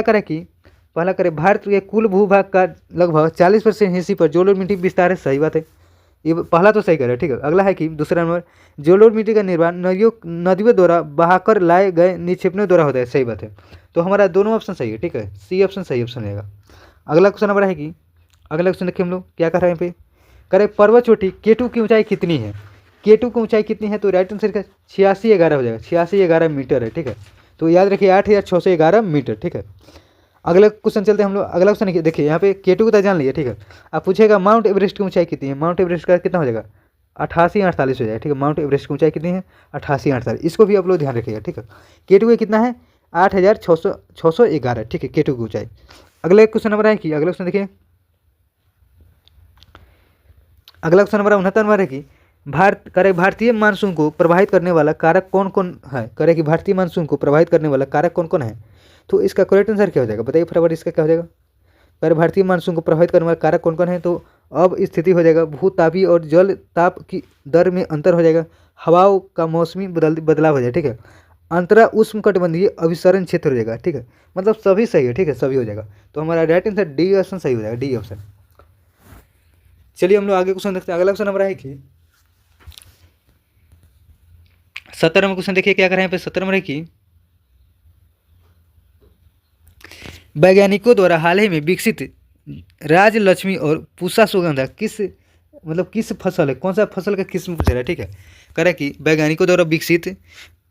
Speaker 1: करें भारत के कुल भूभाग का लगभग 40% हिस्से पर जलोढ़ मिट्टी विस्तार है। सही बात है, ये पहला तो सही करे। ठीक है, अगला है कि दूसरा नंबर जलोढ़ मिट्टी का निर्माण नदियों द्वारा बहाकर लाए गए निक्षेपणों द्वारा होता है। सही बात है, तो हमारा दोनों ऑप्शन सही है। ठीक है, सी ऑप्शन सही ऑप्शन रहेगा। अगला क्वेश्चन नंबर है कि अगला क्वेश्चन देखिए हम लोग क्या कर रहे हैं। यहाँ पे करें पर्वत चोटी केटू की ऊंचाई कितनी है? केटू की ऊंचाई कितनी है? तो राइट आंसर का 8611 हो जाएगा। 8611 मीटर है। ठीक है, तो याद रखिए 8611 मीटर। ठीक है, अगला क्वेश्चन चलते हैं हम लोग। अगला क्वेश्चन देखिए यहाँ पे केटू को तो जान लिया। ठीक है, आप पूछेगा माउंट एवरेस्ट की ऊंचाई कितनी है? माउंट एवरेस्ट का कितना हो जाएगा? 8848 हो जाएगा। ठीक है, माउंट एवरेस्ट की ऊंचाई कितनी है? 8848। इसको भी आप लोग ध्यान रखिएगा। ठीक है, केटू का कितना है? 8611। ठीक है, केटू की ऊंचाई। अगला क्वेश्चन नंबर है कि अगला क्वेश्चन देखिए, अगला क्वेश्चन नंबर 69 नंबर है कि भारतीय मानसून को प्रभावित करने वाला कारक कौन कौन है? करे कि भारतीय मानसून को प्रभावित करने वाला कारक कौन कौन है? तो इसका करेक्ट आंसर क्या हो जाएगा? बताइए फटाफट, इसका क्या हो जाएगा? अगर भारतीय मानसून को प्रभावित करने वाला कारक कौन कौन है? तो अब स्थिति हो जाएगा भूतापीय और जल ताप की दर में अंतर हो जाएगा, हवाओं का मौसमी बदलाव हो जाएगा। ठीक है, अंतरा उष्णकटिबंधीय अभिसरण क्षेत्र हो जाएगा। ठीक है, मतलब सभी सही है। ठीक है, सभी हो जाएगा। तो हमारा राइट आंसर डी ऑप्शन सही हो जाएगा, डी ऑप्शन। चलिए हम लोग आगे क्वेश्चन देखते हैं। अगला क्वेश्चन नंबर है कि 70 नंबर क्वेश्चन देखिए क्या कर रहे हैं पे। 70 नंबर है कि वैज्ञानिकों द्वारा हाल ही में विकसित राजलक्ष्मी और पूसा सुगंधा किस फसल है? कौन सा फसल का किस्म पूछ रहा है? ठीक है, कह रहा है कि वैज्ञानिकों द्वारा विकसित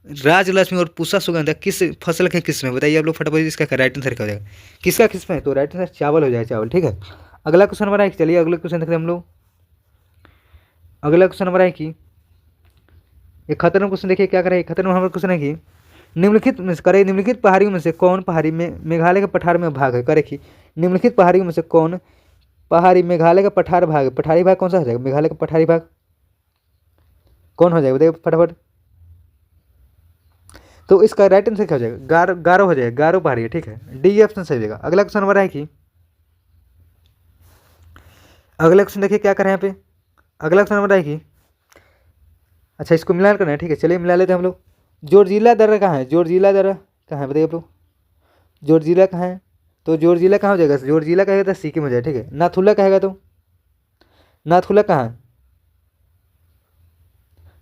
Speaker 1: राजलक्ष्मी और पूसा सुगंधा किस फसल के किस्म है? बताइए आप लोग फटाफट, इसका राइट आंसर क्या हो जाएगा? किसका किस्म है? तो राइट आंसर चावल हो जाएगा, चावल। ठीक है, अगला क्वेश्चन नंबर है कि चलिए अगले क्वेश्चन देखते हैं हम लोग। अगला क्वेश्चन नंबर है कि 71 क्वेश्चन देखिए क्या कर रहे हैं। 71 नंबर क्वेश्चन है कि निम्नलिखित में से करे निम्नलिखित पहाड़ियों में से कौन पहाड़ी में मेघालय के पठार में भाग है? करे कि निम्नलिखित पहाड़ियों में से कौन पहाड़ी मेघालय का पठार भाग है? पठारी भाग कौन सा हो जाएगा? मेघालय का पठारी भाग कौन हो जाएगा बताइए फटाफट। तो इसका राइट आंसर क्या हो जाएगा? गारो हो जाएगा, गारो पहाड़ी है, ठीक है, डी ऑप्शन सही हो जाएगा। अगला क्वेश्चन नंबर है कि अगला क्वेश्चन देखिए क्या करें यहाँ पे। अगला क्वेश्चन नंबर है कि अच्छा इसको मिलान करना है, ठीक है, चलिए मिला लेते हैं हम लोग। जोरजिला दर्रा कहाँ है? जोरजिला दर्रा कहाँ है बताइए आप लोग? जोरजिला कहाँ है? तो जोरजिला कहाँ हो जाएगा? जोरजिला कहेगा तो सिक्किम हो जाएगा, ठीक है। नाथुला कहेगा तो नाथुला कहाँ है?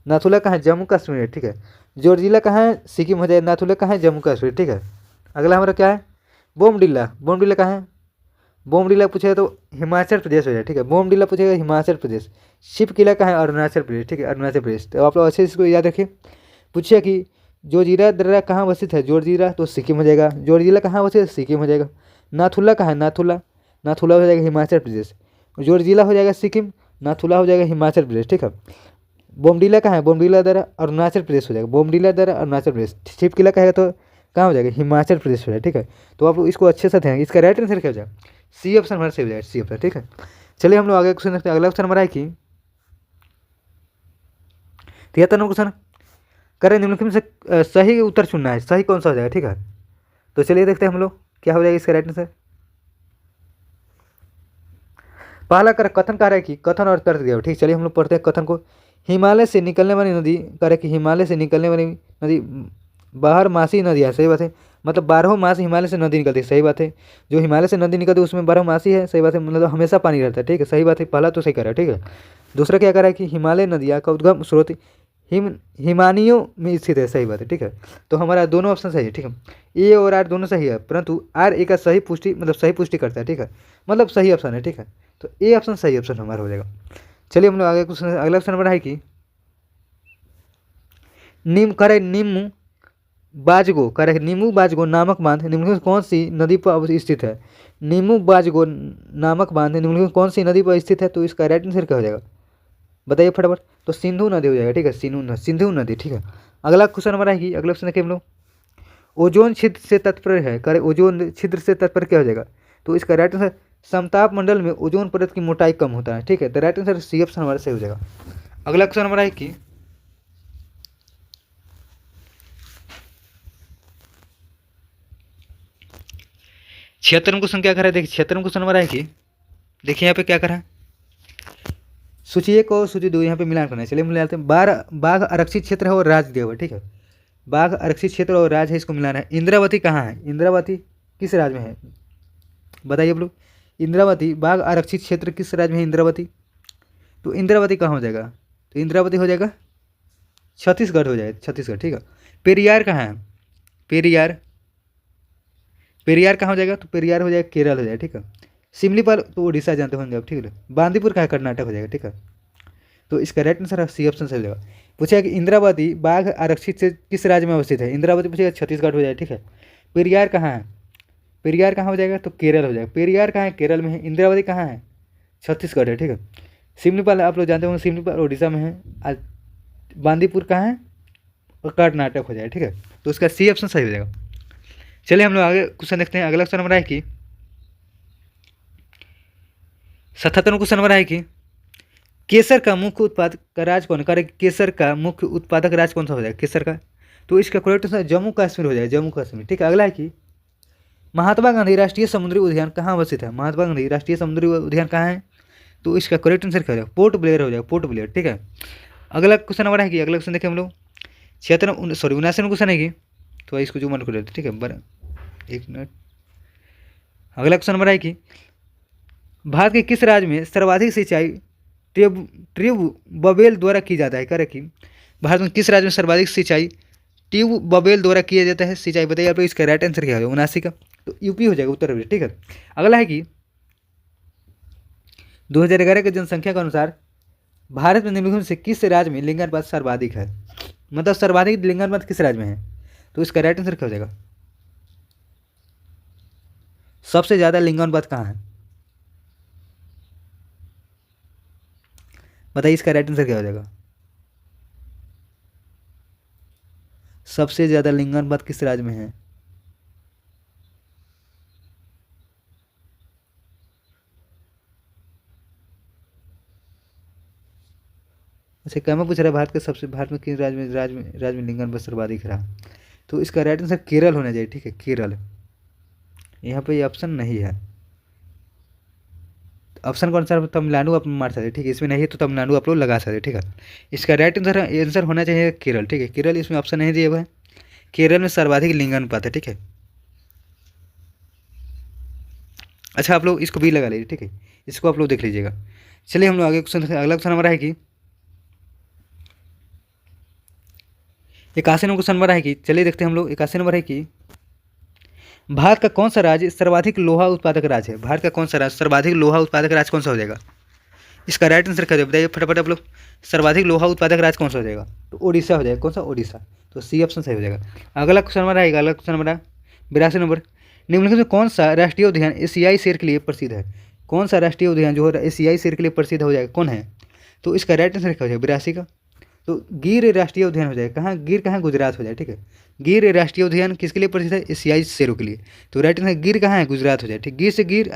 Speaker 1: नाथुला कहाँ है? जम्मू कश्मीर है, ठीक है। जोरजिला कहाँ है? सिक्किम हो जाएगा। नाथुला कहाँ है? जम्मू कश्मीर, ठीक है। अगला हमारा क्या है? बोमडिल्ला। बोमडिल्ला कहाँ है? बोमडिल्ला पूछेगा तो हिमाचल प्रदेश हो जाएगा, ठीक है। बोमडिल्ला पूछेगा हिमाचल प्रदेश। शिप किला कहाँ है? अरुणाचल प्रदेश, ठीक है, अरुणाचल प्रदेश। तो आप लोग अच्छे से इसको याद रखिए। पूछिए कि जोजिला दर्रा कहाँ अवस्थित है? जोरजिला तो सिक्किम हो जाएगा। जोरजिला कहाँ अवस्थित है? सिक्किम हो जाएगा। नाथुला कहाँ है? नाथुला नाथुला हो जाएगा हिमाचल प्रदेश। जोरजिला हो जाएगा सिक्किम, नाथुला हो जाएगा हिमाचल प्रदेश, ठीक है। बोमडिला कहाँ है? बोमडिला दर्रा अरुणाचल प्रदेश हो जाएगा। बोमडिला दर्रा अरुणाचल प्रदेश। शिप किला कहेगा तो कहाँ हो जाएगा? हिमाचल प्रदेश हो जाएगा, ठीक है। तो आप लोग इसको अच्छे से ध्यान, इसका राइट आंसर क्या हो जाएगा? सी ऑप्शन हमारा सही हो जाएगा, सी ऑप्शन, ठीक है। चलिए हम लोग आगे क्वेश्चन देखते हैं। अगला क्वेश्चन हमारा है कि 73 क्वेश्चन करें निम्नलिखित में से सही उत्तर चुनना है, सही कौन सा हो जाएगा, ठीक है। तो चलिए देखते हैं हम लोग क्या हो जाएगा इसका राइट आंसर। पहला कर कथन कह रहा है कि कथन और तर्क दिया, ठीक। चलिए हम लोग पढ़ते हैं कथन को। हिमालय से निकलने वाली नदी कह रहा है कि हिमालय से निकलने वाली नदी बाहर मासी नदी है, सही बात है। मतलब 12 मास हिमालय से नदी निकलती है, सही बात है। जो हिमालय से नदी निकलती है उसमें 12 मासी है, सही बात है, मतलब हमेशा पानी रहता है, ठीक है, सही बात है। पहला तो सही कर रहा है, ठीक है। दूसरा क्या कर रहा है कि हिमालय नदियाँ का उद्गम स्रोत हिमानियों में स्थित है, सही बात है, ठीक है। तो हमारा दोनों ऑप्शन सही है, ठीक है। ए और आर दोनों सही है, परंतु आर ए का सही पुष्टि मतलब सही पुष्टि करता है, ठीक है, मतलब सही ऑप्शन है, ठीक है। तो ए ऑप्शन सही ऑप्शन हमारा हो जाएगा। चलिए हम लोग आगे क्वेश्चन, अगला क्वेश्चन नंबर है कि निम करे निम्न बाजगो करे नीमू बाजगो नामक बांध निम्नलिखित में कौन सी नदी पर स्थित है? नीमू बाजगो नामक बांध निम्नलिखित में कौन सी नदी पर स्थित है? तो इसका राइट आंसर क्या हो जाएगा बताइए फटाफट। तो सिंधु नदी हो जाएगा, ठीक है, सिंधु नदी, ठीक है। अगला क्वेश्चन हमारा है कि अगला क्वेश्चन देखिए हम लोग। ओजोन छिद्र से तात्पर्य है, करे ओजोन छिद्र से तात्पर्य क्या हो जाएगा? तो इसका राइट आंसर समताप मंडल में ओजोन परत की मोटाई कम होता है, ठीक है। तो राइट आंसर सी ऑप्शन हमारा सही हो जाएगा। अगला क्वेश्चन हमारा है कि 76 क्वेश्चन क्या कर रहा है? देखिए 76 क्वेश्चन हमारा है कि देखिए यहाँ पे क्या कर रहा है, सूची 1 और सूची 2 यहाँ पे मिलान करना है। चलिए मिलाते हैं। बाघ आरक्षित क्षेत्र है और राज्य दिया हुआ है, ठीक है। बाघ आरक्षित क्षेत्र और राज्य है, इसको मिलाना है। इंद्रावती कहाँ है? इंद्रावती किस राज्य में है बताइए आप लोग। इंद्रावती बाघ आरक्षित क्षेत्र किस राज्य में है इंद्रावती? तो इंद्रावती कहाँ हो जाएगा? तो इंद्रावती हो जाएगा छत्तीसगढ़ हो जाएगा, छत्तीसगढ़, ठीक है। पेरियार कहाँ है? पेरियार पेरियार कहाँ हो जाएगा? तो पेरियार हो जाएगा केरल हो जाएगा, ठीक है। सिमलीपाल तो उड़ीसा जानते होंगे आप, ठीक है। बांदीपुर कहाँ है? कर्नाटक हो जाएगा, ठीक है। तो इसका राइट आंसर सी ऑप्शन सही हो जाएगा। पूछेगा कि इंद्रावती बाघ आरक्षित से किस राज्य में अवस्थित है? इंद्रावती पूछेगा छत्तीसगढ़ हो जाएगा, ठीक है। पेरियार कहाँ है? पेरियार कहाँ हो जाएगा? तो केरल हो जाएगा। पेरियार कहाँ है? केरल में है। इंद्रावती कहाँ है? छत्तीसगढ़ है, ठीक है। सिमलीपाल आप लोग जानते होंगे, सिमलीपाल उड़ीसा में है। बांदीपुर कहाँ है? और कर्नाटक हो जाएगा, ठीक है। तो उसका सी ऑप्शन सही हो जाएगा। चलिए हम लोग आगे क्वेश्चन देखते हैं। अगला क्वेश्चन हमारा है कि 77 क्वेश्चन हमारा है कि केसर का मुख्य उत्पादक का राज्य कौन है? केसर का मुख्य उत्पादक राज्य कौन सा हो जाएगा केसर का? तो इसका करेक्ट आंसर जम्मू कश्मीर हो जाएगा, जम्मू कश्मीर, ठीक है। अगला है कि महात्मा गांधी राष्ट्रीय समुद्री उद्यान कहाँ अवस्थित है? महात्मा गांधी राष्ट्रीय समुद्री उद्यान कहाँ है? तो इसका करेक्ट आंसर क्या हो जाएगा? पोर्ट ब्लेयर हो जाएगा, पोर्ट ब्लेयर, ठीक है। अगला क्वेश्चन हमारा है कि अगला क्वेश्चन देखें हम लोग 79 क्वेश्चन है कि तो इसको जो मन कर लेते, ठीक है, बड़ा 1 मिनट। अगला क्वेश्चन हमारा है कि भारत के किस राज्य में सर्वाधिक सिंचाई ट्यूबवेल द्वारा की जाता है? कह रहे कि भारत में किस राज्य में सर्वाधिक सिंचाई ट्यूबवेल द्वारा किया जाता है सिंचाई बताइए आप लोग। इसका राइट आंसर क्या होगा? 79 का। तो यूपी हो जाएगा, उत्तर प्रदेश, ठीक है। अगला है कि 2011 की जनसंख्या के अनुसार भारत में निम्नलिखित में से किस राज्य में लिंगानुपात सर्वाधिक है? मतलब सर्वाधिक लिंगानुपात किस राज्य में है? तो इसका राइट आंसर क्या हो जाएगा? सबसे ज्यादा लिंगानुपात कहाँ है बताइए, इसका राइट आंसर क्या हो जाएगा? सबसे ज़्यादा लिंगानुपात किस राज्य में है? अच्छा, क्या मैं पूछ रहा है भारत के सबसे, भारत में किस राज्य में लिंगानुपात सर्वाधिक रहा? तो इसका राइट आंसर केरल होना चाहिए, ठीक है, केरल। यहाँ पे ये ऑप्शन नहीं है। ऑप्शन का आंसर तमिलनाडु आप मार सकते, ठीक है, इसमें नहीं है तो तमिलनाडु आप लोग लगा सकते, ठीक है। इसका राइट आंसर होना चाहिए केरल, ठीक है, केरल इसमें ऑप्शन नहीं दिया हुआ है। केरल में सर्वाधिक लिंगानुपात है, ठीक है। अच्छा, आप लोग इसको भी लगा लीजिए, ठीक है, इसको आप लोग देख लीजिएगा। चलिए हम लोग आगे क्वेश्चन, अगला क्वेश्चन हमारा है कि 81 नंबर क्वेश्चन हमारा है कि, चलिए देखते हैं हम लोग। 81 नंबर है कि भारत का कौन सा राज्य सर्वाधिक लोहा उत्पादक राज्य है? भारत का कौन सा राज्य सर्वाधिक लोहा उत्पादक राज्य कौन सा हो जाएगा? इसका राइट आंसर क्या बताइए फटाफट आप लोग। सर्वाधिक लोहा उत्पादक राज्य कौन सा हो जाएगा? तो उड़ीसा हो जाएगा। कौन सा? उड़ीसा। तो सी ऑप्शन सही हो जाएगा। अगला क्वेश्चन हमारा आएगा, अगला क्वेश्चन हमारा 82 नंबर। निम्नलिखित में कौन सा राष्ट्रीय उद्यान एशियाई शेर के लिए प्रसिद्ध है? कौन सा राष्ट्रीय उद्यान जो है एशियाई शेर के लिए प्रसिद्ध हो जाएगा, कौन है? तो इसका राइट आंसर क्या हो जाएगा? 82 का। तो गिर राष्ट्रीय उद्यान हो जाएगा। कहाँ? गिर कहाँ? गुजरात हो जाए, ठीक है। गिर राष्ट्रीय उद्यान किसके लिए प्रसिद्ध है? एशियाई शेरों के लिए। तो राइट आंसर गिर कहाँ है? गुजरात हो जाए, ठीक। गिर से गिर,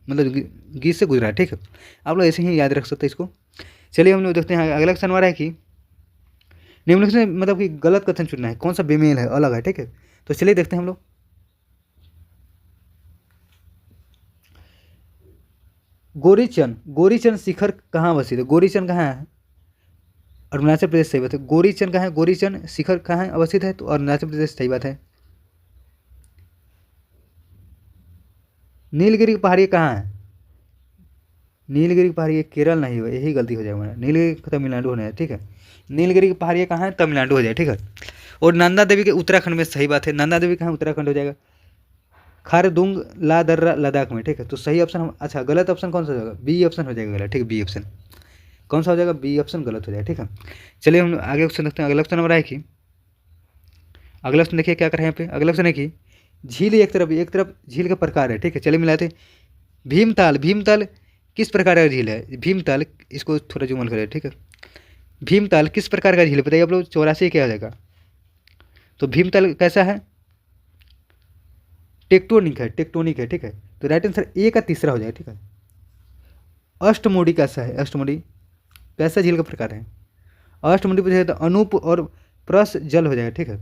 Speaker 1: मतलब गिर से गुजरात, ठीक है। आप लोग ऐसे ही याद रख सकते हैं इसको। चलिए हम लोग देखते हैं अगला क्वेश्चन हमारा है कि निम्नलिखित में मतलब कि गलत कथन चुनना है, कौन सा बेमेल है, अलग है, ठीक है। तो चलिए देखते हैं हम लोग। गोरीचंद शिखर कहाँ अवस्थित है? गोरीचंद कहाँ है? अरुणाचल प्रदेश, सही बात है। गोरीचंद कहाँ है? गोरीचंद शिखर कहाँ है अवस्थित है? तो अरुणाचल प्रदेश, सही बात है। नीलगिरी की पहाड़ी कहाँ है? नीलगिरी की पहाड़ी केरल नहीं हो, यही गलती हो जाएगा। नीलगिरी तमिलनाडु होना है, ठीक है। नीलगिरी की पहाड़ी कहाँ है? तमिलनाडु हो जाए, ठीक है। और नंदा देवी के उत्तराखंड में, सही बात है। नंदा देवी कहाँ? उत्तराखंड हो जाएगा। खारदुंग ला दर्रा लद्दाख में, ठीक है। तो सही ऑप्शन अच्छा, गलत ऑप्शन कौन सा हो जाएगा? बी ऑप्शन हो जाएगा गलत, ठीक है। बी ऑप्शन कौन सा हो जाएगा? बी ऑप्शन गलत हो जाएगा, ठीक है। चलिए हम आगे क्वेश्चन देखते हैं। अगला क्वेश्चन हमारा है कि अगला क्वेश्चन देखिए क्या कर रहे हैं यहाँ पे। अगला क्वेश्चन है कि झील एक तरफ झील का प्रकार है, ठीक है। चलिए मिलाते हैं। भीमताल किस प्रकार का झील है? भीमताल, इसको थोड़ा जुमल करें, ठीक है। भीमताल किस प्रकार का झील है बताइए आप लोग। 84 क्या हो जाएगा? तो भीमताल कैसा है? टेक्टोनिक है, ठीक है। तो राइट आंसर ए का तीसरा हो जाएगा, ठीक है। अष्टमुडी कैसा है? अष्टमुडी कैसा झील का प्रकार है? अष्टमुडी पूछा तो अनूप और प्रस जल हो जाएगा, ठीक है।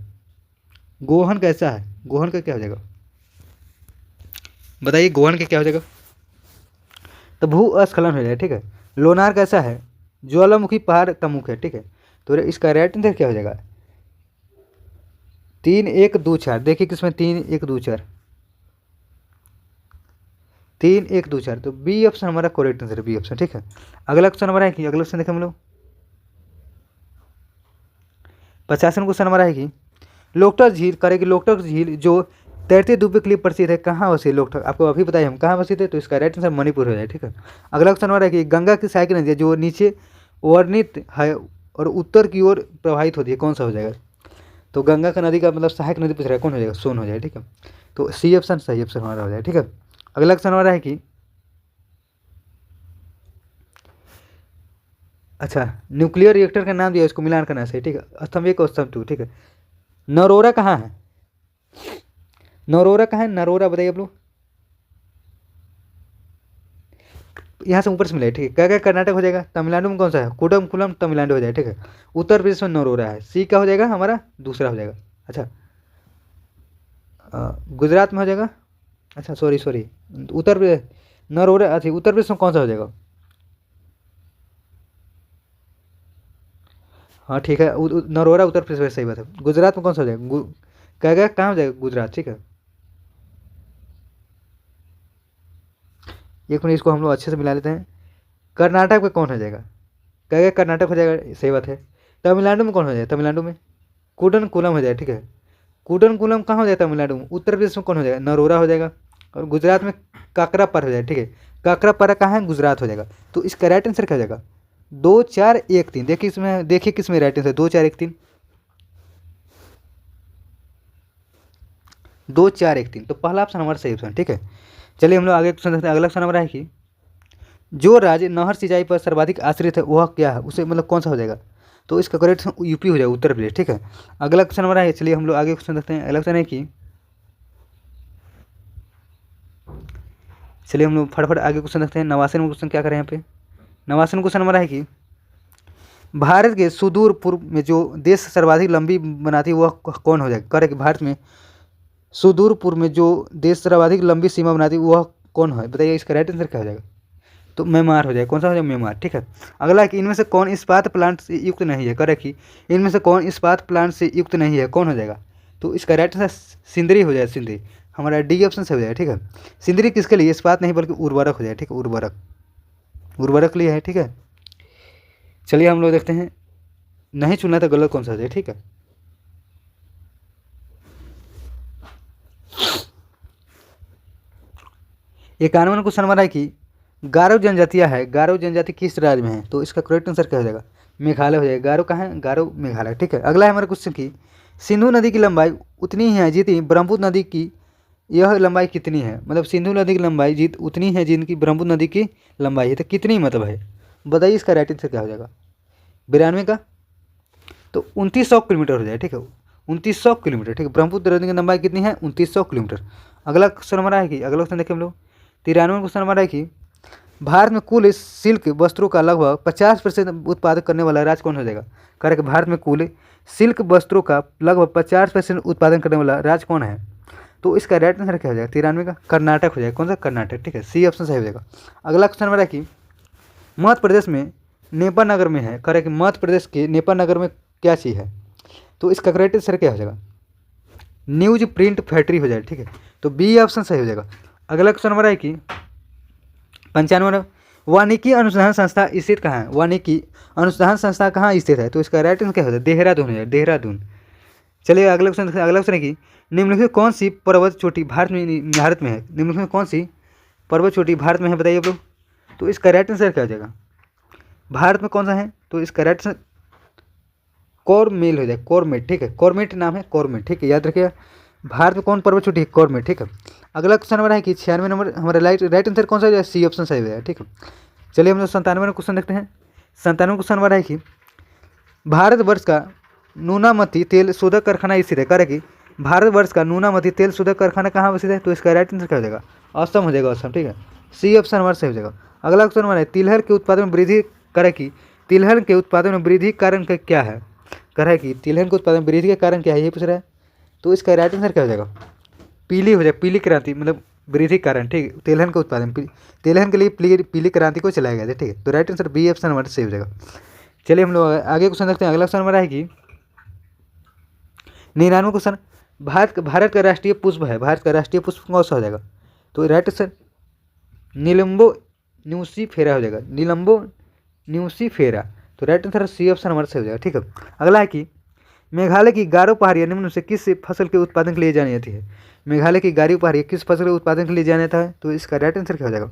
Speaker 1: गोहन कैसा है? गोहन का क्या हो जाएगा बताइए? गोहन का क्या हो जाएगा? तो भूस्खलन हो जाएगा, ठीक है। लोनार कैसा है? ज्वालामुखी पहाड़ का मुख है, ठीक है। तो इसका राइट आंसर क्या हो जाएगा? 3 1 2 4। देखिए किसमें 3 1 2 4, 3 1 2 4। तो बी ऑप्शन हमारा करेक्ट आंसर है, बी ऑप्शन, ठीक है। अगला क्वेश्चन हमारा है कि अगला क्वेश्चन देखें हम लोग। 50 क्वेश्चन हमारा है कि लोकटक झील जो तैरते धूपे के लिए प्रसिद्ध है, कहाँ अवस्थित? लोकटक आपको अभी बताइए हम कहाँ अवस्थित है। तो इसका राइट आंसर मणिपुर हो जाए, ठीक है। अगला क्वेश्चन हमारा है कि गंगा की सहायक नदी है जो नीचे वर्णित है और उत्तर की ओर प्रवाहित होती है, कौन सा हो जाएगा? तो गंगा का नदी का मतलब सहायक नदी पूछ रहा है, कौन हो जाएगा? सोन हो जाए, ठीक है। तो सी ऑप्शन सही ऑप्शन हमारा हो जाए, ठीक है। अगला क्वेश्चन हमारा है कि अच्छा, न्यूक्लियर रिएक्टर का नाम दिया, इसको मिलान करना है, सही, ठीक है। स्तंभ 1 और स्तंभ 2, ठीक है। नरोरा कहाँ है? नरोरा बताइए आप लोग। यहाँ से ऊपर से मिले, ठीक है। क्या क्या कर्नाटक हो जाएगा? तमिलनाडु में कौन सा है? कुडम तमिलनाडु हो जाए, ठीक है। उत्तर प्रदेश में नरोरा है, सी का हो जाएगा हमारा दूसरा हो जाएगा। अच्छा, गुजरात में हो जाएगा। अच्छा सॉरी, उत्तर प्रदेश नरोरा, अच्छा उत्तर प्रदेश में कौन सा हो जाएगा? हाँ ठीक है, नरोरा उत्तर प्रदेश में, सही बात है। गुजरात में कौन सा हो जाएगा? क्या क्या कहाँ हो जाएगा? गुजरात, ठीक है। एक मिनट, इसको हम लोग अच्छे से मिला लेते हैं। कर्नाटक में कौन हो जाएगा? क्या क्या कर्नाटक हो जाएगा, सही बात है। तमिलनाडु में कौन हो जाएगा? तमिलनाडु में कुडनकुलम हो जाएगा, ठीक है। कुडनकुलम कहाँ हो जाएगा? तमिलनाडु में। उत्तर प्रदेश में कौन हो जाएगा? नरोरा हो जाएगा। और गुजरात में काकरापर हो जाएगा, ठीक है। काकरापर कहाँ है? गुजरात हो जाएगा। तो इसका राइट आंसर क्या हो जाएगा? 2 4 1 3। देखिए किसमें राइट आंसर 2 4 1 3, 2 4 1 3। तो पहला ऑप्शन हमारा सही ऑप्शन, ठीक है। चलिए हम लोग आगे क्वेश्चन देखते हैं। अगला क्वेश्चन हमारा है कि जो राज्य नहर सिंचाई पर सर्वाधिक आश्रित है वह क्या है? उसे मतलब कौन सा हो जाएगा? तो इसका करेक्ट यूपी हो जाएगा, उत्तर प्रदेश। ठीक है, अगला क्वेश्चन हमारा है, चलिए हम लोग आगे क्वेश्चन देखते हैं। अगला क्वेश्चन है कि, चलिए हम लोग फटाफट आगे क्वेश्चन देखते हैं। 89वां क्वेश्चन क्या करें यहाँ पे। 89वां क्वेश्चन हमारा है कि भारत के सुदूर पूर्व में जो देश सर्वाधिक लंबी बनाती है वह कौन हो जाएगा। करें कि भारत में सुदूर पूर्व में जो देश सर्वाधिक लंबी सीमा बनाती है वह कौन है, बताइए इसका राइट आंसर क्या हो जाएगा। तो म्यांमार हो जाएगा। कौन सा हो जाएगा, म्यांमार। ठीक है, अगला है कि इनमें से कौन इस्पात प्लांट से युक्त नहीं है। करें कि इनमें से कौन इस्पात प्लांट से युक्त नहीं है, कौन हो जाएगा। तो इसका राइट आंसर सिंदरी हो जाएगा, सिंदरी। हमारा डी ऑप्शन से हो जाएगा। ठीक है, सिंदरी किसके लिए, इस्पात नहीं बल्कि उर्वरक हो जाएगा। ठीक है, उर्वरक लिए है। ठीक है, चलिए हम लोग देखते हैं, नहीं चुना तो गलत कौन सा हो जाए। ठीक है, ये 91 क्वेश्चन हमारा है कि गारो जनजातियाँ है, गारो जनजाति किस राज्य में है। तो इसका करेक्ट आंसर क्या हो जाएगा, मेघालय हो जाएगा। गारो कहाँ है, गारो मेघालय। ठीक है, अगला है हमारा क्वेश्चन की सिंधु नदी की लंबाई उतनी ही है जितनी ब्रह्मपुत्र नदी की, यह लंबाई कितनी है। मतलब सिंधु नदी की लंबाई उतनी है जिनकी ब्रह्मपुत्र नदी की लंबाई है, तो कितनी मतलब है, बताइए इसका राइट आंसर क्या हो जाएगा। 92 का, तो 2900 किलोमीटर हो जाए। ठीक है, 2900 किलोमीटर। ठीक है, ब्रह्मपुत्र नदी की लंबाई कितनी है, 2900 किलोमीटर। अगला क्वेश्चन हमारा है कि, अगला क्वेश्चन देखें हम लोग, 93 क्वेश्चन हमारा है कि भारत में कुल सिल्क वस्त्रों का लगभग 50% उत्पादन करने वाला राज्य कौन हो जाएगा। कह रहे कि भारत में कुल सिल्क वस्त्रों का लगभग 50% उत्पादन करने वाला राज्य कौन है। तो इसका राइट आंसर क्या हो जाएगा, 93 का कर्नाटक हो जाएगा। कौन सा, कर्नाटक। ठीक है, सी ऑप्शन सही हो जाएगा। अगला क्वेश्चन हमारा कि मध्य प्रदेश में नेपा नगर में है, कह रहे कि मध्य प्रदेश के नेपा नगर में क्या चीज़ है। तो इसका करेक्ट आंसर क्या हो जाएगा, न्यूज प्रिंट फैक्ट्री हो जाएगा। ठीक है, तो बी ऑप्शन सही हो जाएगा। अगला क्वेश्चन हमारा है कि 95 वानिकी अनुसंधान संस्था स्थित कहाँ है। वानिकी अनुसंधान संस्था कहाँ स्थित है। तो इसका राइट आंसर क्या हो जाएगा, देहरादून हो जाएगा, देहरादून। चलिए अगला क्वेश्चन, अगला क्वेश्चन है कि निम्नलिखित में कौन सी पर्वत चोटी भारत में है। निम्नलिखित में कौन सी पर्वत चोटी भारत में है, बताइए आप लोग। तो इसका राइट आंसर क्या हो जाएगा, भारत में कौन सा है। तो इसका राइट आंसर कॉर्मेल हो जाएगा, कॉर्मेट। ठीक है, कॉर्मेट नाम है, कॉर्मेट। ठीक है, याद रखिएगा, भारत में कौन पर्वत चोटी है, कॉर्मेट। ठीक है, अगला क्वेश्चन हमारा है कि 96 नंबर हमारा राइट आंसर कौन सा है, सी ऑप्शन सही है। ठीक है, चलिए हम लोग 97 क्वेश्चन देखते हैं। 97 क्वेश्चन हमारा है कि भारतवर्ष का नूनामती तेल शोधक कारखाना स्थित है। कह रहे कि भारतवर्ष का नूनामती तेल शोधक कारखाना कहाँ स्थित है। तो इसका राइट आंसर क्या हो जाएगा, असम हो जाएगा, असम। ठीक है, सी ऑप्शन हमारा सही हो जाएगा। अगला क्वेश्चन हमारा है तिलहन के उत्पादन में वृद्धि, करे कि तिलहन के उत्पादन में वृद्धि कारण क्या है। कह रहा है कि तिलहन के उत्पादन में वृद्धि के कारण क्या है, ये पूछ रहा है। तो इसका राइट आंसर क्या हो जाएगा, पीली हो जाएगा, पीली क्रांति, मतलब वृद्धि कारण। ठीक है, तिलहन का उत्पादन, तिलहन के लिए पीली क्रांति को चलाया गया था। ठीक है, तो राइट आंसर बी ऑप्शन हमारा सही हो जाएगा। चलिए हम लोग आगे क्वेश्चन देखते हैं। अगला क्वेश्चन हमारा है कि 99 क्वेश्चन, भारत का राष्ट्रीय पुष्प है, भारत का राष्ट्रीय पुष्प कौन सा हो जाएगा। तो राइट आंसर नीलम्बो न्यूसीफेरा हो जाएगा, नीलम्बो न्यूसीफेरा। तो राइट आंसर सी ऑप्शन हमारा सही हो जाएगा। ठीक है, अगला है कि मेघालय की गारो पहाड़ियाँ निम्न से किस फसल के उत्पादन के लिए जानी जाती है। मेघालय की गारो पहाड़ियाँ किस फसल के उत्पादन के लिए जाना जाता है। तो इसका राइट आंसर क्या हो जाएगा,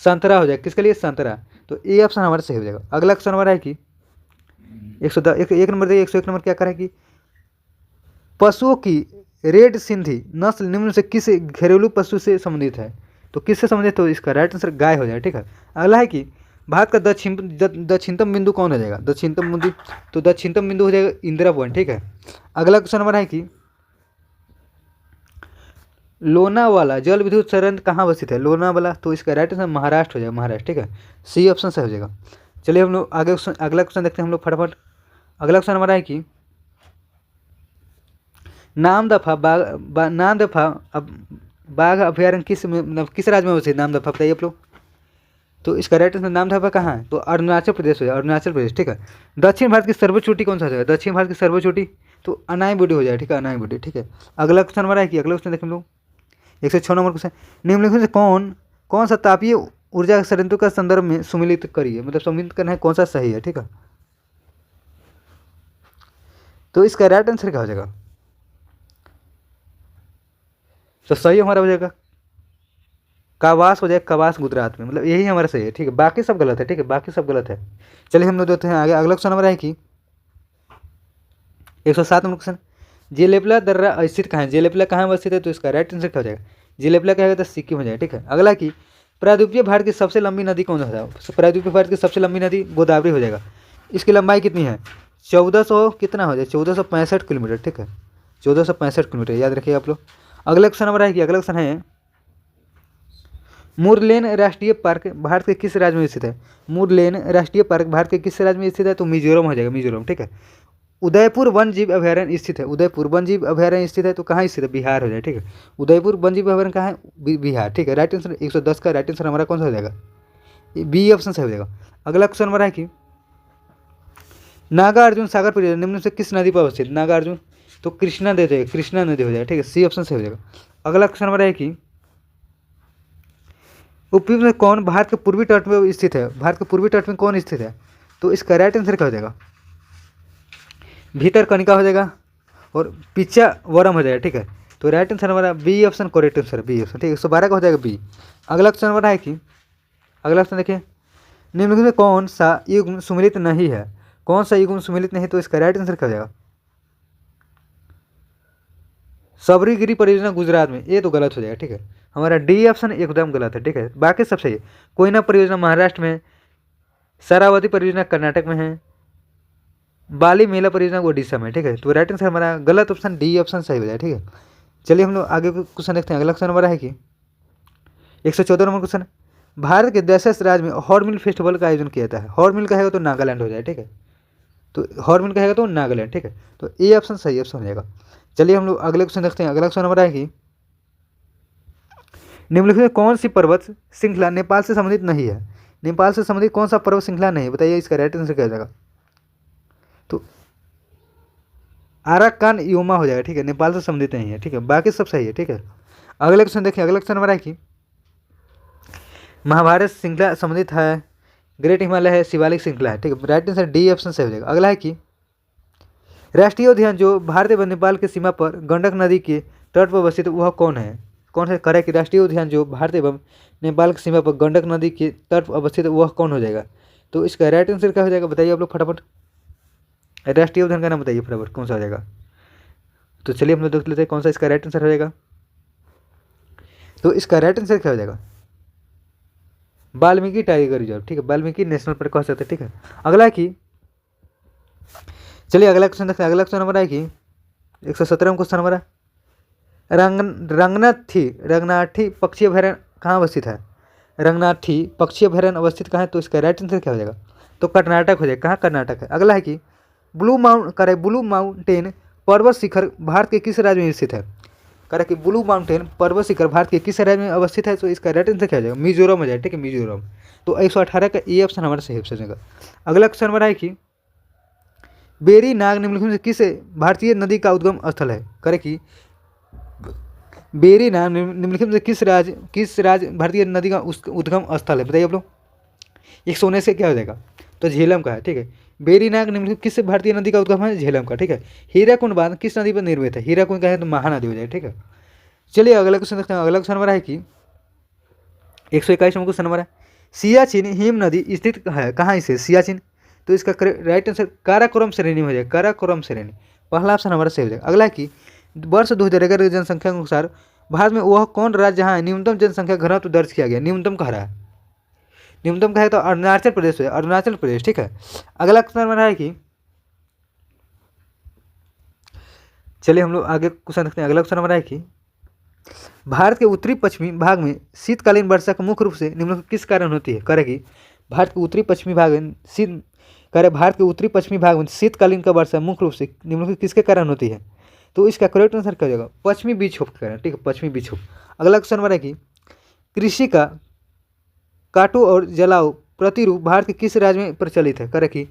Speaker 1: संतरा हो जाएगा। किसके लिए, संतरा। तो ए ऑप्शन हमारा सही हो जाएगा। अगला क्वेश्चन हमारा है कि 101 नंबर देखिए, 101 नंबर क्या करें कि पशुओं की रेड सिंधी नस्ल निम्न से किस घरेलू पशु से संबंधित है। तो किससे संबंधित, तो इसका राइट आंसर गाय हो जाएगा। ठीक है, अगला है कि भारत का दक्षिणतम बिंदु कौन हो जाएगा, दक्षिणतम बिंदु। तो दक्षिणतम बिंदु हो जाएगा इंदिरा पॉइंट। ठीक है, अगला क्वेश्चन हमारा है कि लोनावाला जल विद्युत संयंत्र कहाँ अवस्थित है, लोनावाला। तो इसका राइट आंसर महाराष्ट्र हो जाएगा, महाराष्ट्र। ठीक है, सी ऑप्शन सही हो जाएगा। चलिए हम लोग आगे अगला क्वेश्चन देखते हैं हम लोग फटाफट। अगला क्वेश्चन हमारा है कि नामदफा बाघ अभ्यारण्य किस राज्य में अवस्थित, नामदफा बताइए आप लोग। तो इसका राइट आंसर नामदफा कहाँ है, तो अरुणाचल प्रदेश हो जाएगा, अरुणाचल प्रदेश। ठीक है, दक्षिण भारत की सर्वोच्च चोटी कौन सा हो जाएगा, दक्षिण भारत की सर्वोच्च चोटी। तो अनाईबुडी हो जाएगा। ठीक है, अनाईबुडी। ठीक है, अगला क्वेश्चन हमारा है कि अगला क्वेश्चन देखें हम लोग 106 नंबर क्वेश्चन, निम्नलिखित से कौन सा तापीय ऊर्जा संयंत्रों का संदर्भ में सम्मिलित करिए, मतलब सम्मिलित करना है, कौन सा सही है। ठीक है, तो इसका राइट आंसर क्या हो जाएगा, तो सही हमारा हो जाएगा कावास हो जाएगा, कावास गुजरात में, मतलब यही हमारा सही है। ठीक है, बाकी सब गलत है। ठीक है, बाकी सब गलत है। चलिए हम लोग देखते हैं आगे। अगला क्वेश्चन हमारा है कि 107 नंबर क्वेश्चन, जेलेपला दर्रा स्थित कहाँ है, जेलेपला कहाँ अवस्थित है। तो इसका राइट आंसर क्या हो जाएगा, जेलेपला क्या होगा, तो सिक्किम हो जाएगा। ठीक है, अगला कि प्रायद्वीपीय भारत की सबसे लंबी नदी कौन सा है, प्रायद्वीपीय भारत की सबसे लंबी नदी गोदावरी हो जाएगा। इसकी लंबाई कितनी है, 1400 कितना हो जाए, 1465 किलोमीटर, ठीक है, 1465 किलोमीटर, याद रखिए आप लोग। अगला क्वेश्चन नंबर है कि अगला क्वेश्चन है, मुरलेन राष्ट्रीय पार्क भारत के किस राज्य में स्थित है? मुरलेन राष्ट्रीय पार्क भारत के किस राज्य में स्थित है? तो मिजोरम हो जाएगा, मिजोरम, ठीक है। उदयपुर वन जीव अभयारण्य स्थित है, उदयपुर वन जीव अभयारण्य स्थित है, तो कहाँ स्थित है? बिहार हो जाए, ठीक है। उदयपुर वन जीव अभयारण्य कहाँ है? बिहार, ठीक है। राइट आंसर 110 का राइट आंसर हमारा कौन सा हो जाएगा? बी ऑप्शन सही हो जाएगा। अगला क्वेश्चन हमारा है कि नागार्जुन सागर परियोजना निम्न में से किस नदी पर अवस्थित? नागार्जुन, तो कृष्णा दे देगा, कृष्णा नदी हो जाएगा, ठीक है, सी ऑप्शन सही हो जाएगा। अगला क्वेश्चन हमारा है कि उपयुक्त में कौन भारत के पूर्वी तट में स्थित है? भारत के पूर्वी तट में कौन स्थित है? तो इसका राइट आंसर क्या हो जाएगा? भीतरकनिका हो जाएगा और पिच्चावरम हो जाएगा, ठीक है। तो राइट आंसर हमारा B option correct answer, B option, ठीक है, 112 का हो जाएगा बी। अगला क्वेश्चन हमारा है कि अगला क्वेश्चन देखिए, निम्नलिखित में कौन सा युग्म सुमेलित नहीं है? कौन सा युग्म सुमेलित नहीं? तो इसका राइट आंसर क्या हो जाएगा? सबरीगिरी परियोजना गुजरात में, ये तो गलत हो जाएगा, ठीक है, हमारा डी ऑप्शन एकदम गलत है, ठीक है, बाकी सब सही है। कोयना परियोजना महाराष्ट्र में, शरावती परियोजना कर्नाटक में है, बाली मेला परियोजना ओडिशा में, ठीक है। तो राइट आंसर हमारा गलत ऑप्शन डी ऑप्शन सही हो जाए, ठीक है। चलिए हम लोग आगे क्वेश्चन देखते हैं। अगला क्वेश्चन हमारा है कि 114 नंबर क्वेश्चन, भारत के दशरथ राज्य में हॉर्नबिल फेस्टिवल का आयोजन किया जाता है। हॉर्नबिल कहेगा तो नागालैंड हो जाए, ठीक है, तो हॉर्नबिल कहेगा तो नागालैंड, ठीक है, तो ए ऑप्शन सही ऑप्शन हो जाएगा। चलिए हम लोग अगले क्वेश्चन देखते हैं। अगला क्वेश्चन हमारा है कि निम्नलिखित में कौन सी पर्वत श्रृंखला नेपाल से संबंधित नहीं है? नेपाल से संबंधित कौन सा पर्वत श्रृंखला नहीं है? बताइए, इसका राइट आंसर क्या हो जाएगा? तो आराकान योमा हो जाएगा, ठीक है, नेपाल से संबंधित नहीं है, ठीक है, बाकी सब सही है, ठीक है। अगला क्वेश्चन देखिए। अगला क्वेश्चन हमारा है कि महाभारत श्रृंखला संबंधित है, ग्रेट हिमालय है, शिवालिक श्रृंखला है, ठीक है, राइट आंसर डी ऑप्शन सही हो जाएगा। अगला है कि राष्ट्रीय उद्यान जो भारत व नेपाल की सीमा पर गंडक नदी के तट पर अवस्थित वह कौन है? कौन से करे कि राष्ट्रीय उद्यान जो भारत एवं नेपाल की सीमा पर गंडक नदी के तट पर अवस्थित वह कौन हो जाएगा? तो इसका राइट आंसर क्या हो जाएगा? बताइए आप लोग फटाफट, राष्ट्रीय उद्यान का नाम बताइए फटाफट, कौन सा हो जाएगा? तो चलिए हम लोग देख लेते हैं कौन सा इसका राइट आंसर हो जाएगा। तो इसका राइट आंसर क्या हो जाएगा? वाल्मीकि टाइगर रिजर्व, ठीक है, वाल्मीकि नेशनल पार्क कह सकते हैं, ठीक है। अगला है कि चलिए अगला क्वेश्चन देखते हैं। अगला क्वेश्चन हमारा है कि 117वां क्वेश्चन हमारा, रंगनाथी पक्षी अभयारण्य कहाँ अवस्थित है? रंगनाथी पक्षी अभयारण्य अवस्थित कहाँ है? तो इसका राइट आंसर क्या हो जाएगा? तो कर्नाटक हो जाएगा, कहाँ? कर्नाटक है। अगला है कि ब्लू माउंटेन पर्वत शिखर भारत के किस राज्य में स्थित है? कह कि ब्लू माउंटेन पर्वत शिखर भारत के किस राज्य में अवस्थित है? तो इसका राइट आंसर क्या हो जाएगा? मिजोरम हो जाएगा, ठीक है, मिजोरम। तो 118 का ए ऑप्शन हमारा सही ऑप्शन होगा। अगला क्वेश्चन हमारा है कि बेरी नाग निम्नलिखित में से किस भारतीय नदी का उद्गम स्थल है? करे कि बेरी नाग निम्नलिखित में से किस राज्य भारतीय नदी का उद्गम स्थल है? बताइए आप लोग। 119 से क्या हो जाएगा? तो झेलम का है, ठीक है। बेरी नाग निम्नलिखित किस भारतीय नदी का उद्गम है? झेलम का, ठीक है। हीराकुंड बांध किस नदी पर निर्मित है? हीराकुंड का है तो महानदी हो जाएगा, ठीक है। चलिए अगला क्वेश्चन देखते हैं। अगला क्वेश्चन हमारा है कि 121 नंबर क्वेश्चन हमारा, सियाचिन हिम नदी स्थित है कहाँ से? सियाचिन, तो इसका राइट आंसर काराकोरम श्रेणी में हो जाएगा, काराकोरम श्रेणी, पहला ऑप्शन हमारा सही हो जाएगा। अगला है कि वर्ष 2011 की जनसंख्या के अनुसार भारत में वह कौन राज्य जहाँ न्यूनतम जनसंख्या घनत्व दर्ज किया गया? न्यूनतम कह रहा है, न्यूनतम कहे तो अरुणाचल प्रदेश है, अरुणाचल प्रदेश, ठीक है। अगला क्वेश्चन हमारा है कि चलिए हम लोग आगे क्वेश्चन देखते हैं। अगला क्वेश्चन हमारा है कि भारत के उत्तरी पश्चिमी भाग में शीतकालीन वर्षा का मुख्य रूप से निम्नलिखित किस कारण होती है? करेगी भारत के उत्तरी पश्चिमी भाग में भारत के उत्तरी पश्चिमी भाग में शीतकालीन का वर्षा मुख्य रूप से निम्नलिखित किसके कारण होती है? तो इसका करेक्ट आंसर क्या हो जाएगा? पश्चिमी विक्षोभ के कारण, ठीक है, पश्चिमी विक्षोभ। अगला क्वेश्चन हमारा है कि कृषि का काटो और जलाओ प्रतिरूप भारत के किस राज्य में प्रचलित है? करे कि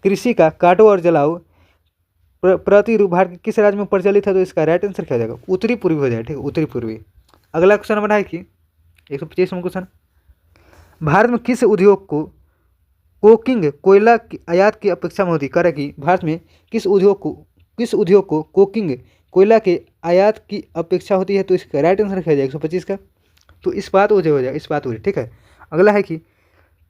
Speaker 1: कृषि का काटो और जलाओ प्रतिरूप भारत के किस राज्य में प्रचलित है? तो इसका राइट आंसर क्या हो जाएगा? उत्तरी पूर्वी हो जाएगा, ठीक है, उत्तरी पूर्वी। अगला क्वेश्चन हमारा है कि 125 नंबर क्वेश्चन, भारत में किस उद्योग को कोकिंग कोयला की आयात की अपेक्षा में होती है? करे कि भारत में किस उद्योग को कोकिंग कोयला के आयात की अपेक्षा होती है? तो इसका राइट आंसर क्या हो जाएगा? 125 का, तो इस्पात हो जाएगा, इस्पात हो, ठीक है। अगला है कि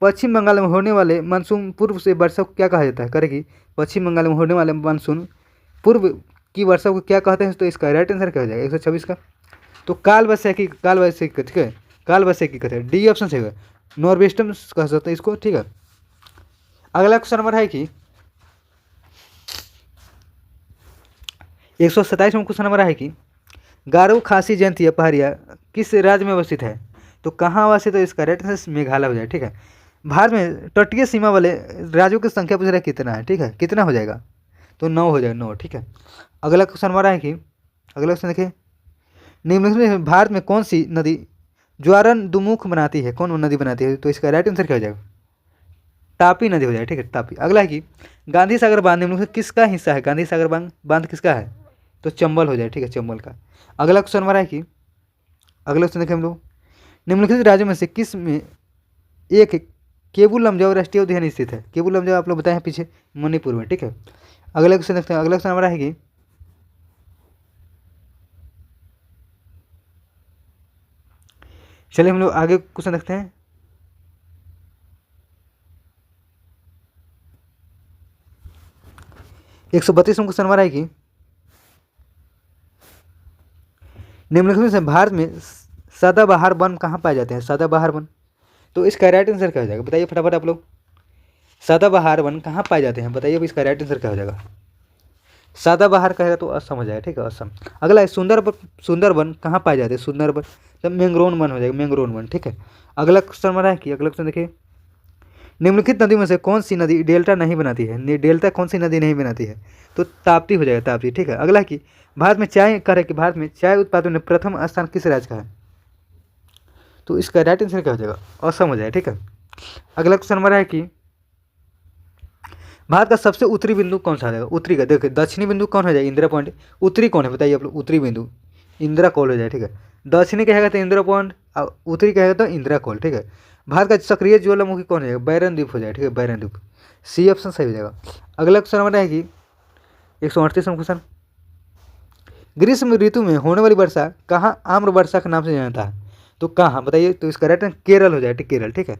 Speaker 1: पश्चिम बंगाल में होने वाले मानसून पूर्व से वर्षा को क्या कहा जाता है? करेगी पश्चिम बंगाल में होने वाले मानसून पूर्व की वर्षा को क्या कहते हैं? तो इसका राइट आंसर क्या हो जाएगा? 126 का, तो काल वैशाखी, ठीक है, काल वैशाखी कहते हैं, डी ऑप्शन सही है, नॉर्वेस्टर्न कह सकते हैं इसको, ठीक है। अगला क्वेश्चन नंबर है कि 127 में क्वेश्चन नंबर है कि गारो खासी जयंती पहाड़िया किस राज्य में अवस्थित है? तो कहाँ अवस्थित है? इसका राइट आंसर मेघालय हो जाए। ठीक है। भारत में तटीय सीमा वाले राज्यों की संख्या पूछ रहा है कितना है। ठीक है, कितना हो जाएगा? तो 9 हो जाएगा, 9। ठीक है। अगला क्वेश्चन हमारा है कि अगला क्वेश्चन देखिए, निम्नलिखित में भारत में कौन सी नदी ज्वारन दुमुख बनाती है? कौन नदी बनाती है? तो इसका राइट आंसर क्या हो जाएगा? तापी नदी हो जाएगा। ठीक है, तापी। अगला है कि गांधी सागर बांध निम्नलिखित किसका हिस्सा है? गांधी सागर बांध किसका है? तो चंबल हो जाए। ठीक है, चंबल का। अगला क्वेश्चन हमारा है कि अगला क्वेश्चन देखें हम लोग, निम्नलिखित राज्यों में से किस में एक केबुल लमजाओ राष्ट्रीय उद्यान स्थित है? केबुल लमजाओ आप लोग बताए हैं पीछे, मणिपुर में। ठीक है। अगला क्वेश्चन देखते हैं। अगला क्वेश्चन हमारा है कि चलिए हम लोग आगे क्वेश्चन देखते हैं। एक 132 क्वेश्चन हमारा है कि निम्नलिखित में से भारत में सदाबहार वन कहाँ पाए जाते हैं? सदाबहार वन। तो इसका राइट आंसर क्या हो जाएगा? बताइए फटाफट आप लोग। सदाबहार वन कहाँ पाए जाते हैं? बताइए, अब इसका राइट आंसर क्या हो जाएगा? सदाबहार कहेगा तो असम हो जाएगा। ठीक है, असम। अगला है सुंदरवन कहाँ पाए जाते हैं? सुंदरवन तो मैंग्रोव वन हो जाएगा, मैंग्रोव वन। ठीक है। अगला क्वेश्चन हमारा है कि अगला क्वेश्चन देखिए, निम्नलिखित नदी में से कौन सी नदी डेल्टा नहीं बनाती है? डेल्टा कौन सी नदी नहीं बनाती है? तो ताप्ती हो जाएगा, ताप्ती। ठीक है। अगला है कि भारत में चाय कह रहा है कि भारत में चाय उत्पादन में प्रथम स्थान किस राज्य का है? तो इसका राइट आंसर क्या हो जाएगा? असम हो जाएगा। ठीक है। अगला क्वेश्चन हमारा है कि भारत का सबसे उत्तरी बिंदु कौन सा हो जाएगा? उत्तरी का देखिए, दक्षिणी बिंदु कौन हो जाएगा? इंदिरा पॉइंट। उत्तरी कौन है बताइए आप लोग? उत्तरी बिंदु इंदिरा कॉल हो जाए। ठीक है। दक्षिणी कहेगा तो इंदिरा पॉइंट, उत्तरी कहेगा तो इंदिरा कॉल। ठीक है। भारत का सक्रिय ज्वालामुखी कौन हो जाएगा? बैरन द्वीप हो जाएगा। ठीक है, बैरन द्वीप। सी ऑप्शन सही हो जाएगा। अगला क्वेश्चन हमारा है कि 138वां क्वेश्चन, ग्रीष्म ऋतु में होने वाली वर्षा कहाँ आम्र वर्षा के नाम से जाना जाता है? तो कहाँ बताइए? तो इसका राइट आंसर केरल हो जाएगा। केरल। ठीक है।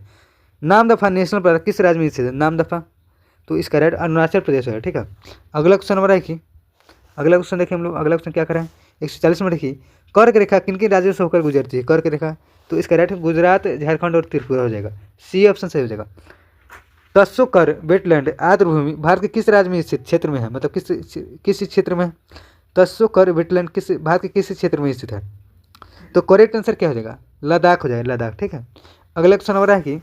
Speaker 1: नामदफा नेशनल पार्क किस राज्य में स्थित है? नामदफा तो इसका राइट अरुणाचल प्रदेश है। ठीक है। अगला क्वेश्चन हमारा है कि अगला क्वेश्चन देखिए हम लोग, अगला क्वेश्चन क्या करें? 140 में देखिए, कर्क रेखा किन किन राज्यों से होकर गुजरती है? कर्क रेखा तो इसका राइट गुजरात, झारखंड और त्रिपुरा हो जाएगा। सी ऑप्शन सही हो जाएगा। तस्सोकर वेटलैंड आर्द्रभूमि भारत के किस राज्य में स्थित क्षेत्र में है? मतलब किस क्षेत्र में है? तस्सोकर वेटलैंड किस भारत के किस क्षेत्र में स्थित है? तो करेक्ट आंसर क्या हो जाएगा? लद्दाख हो जाएगा, लद्दाख। ठीक है। अगला क्वेश्चन हमारा है कि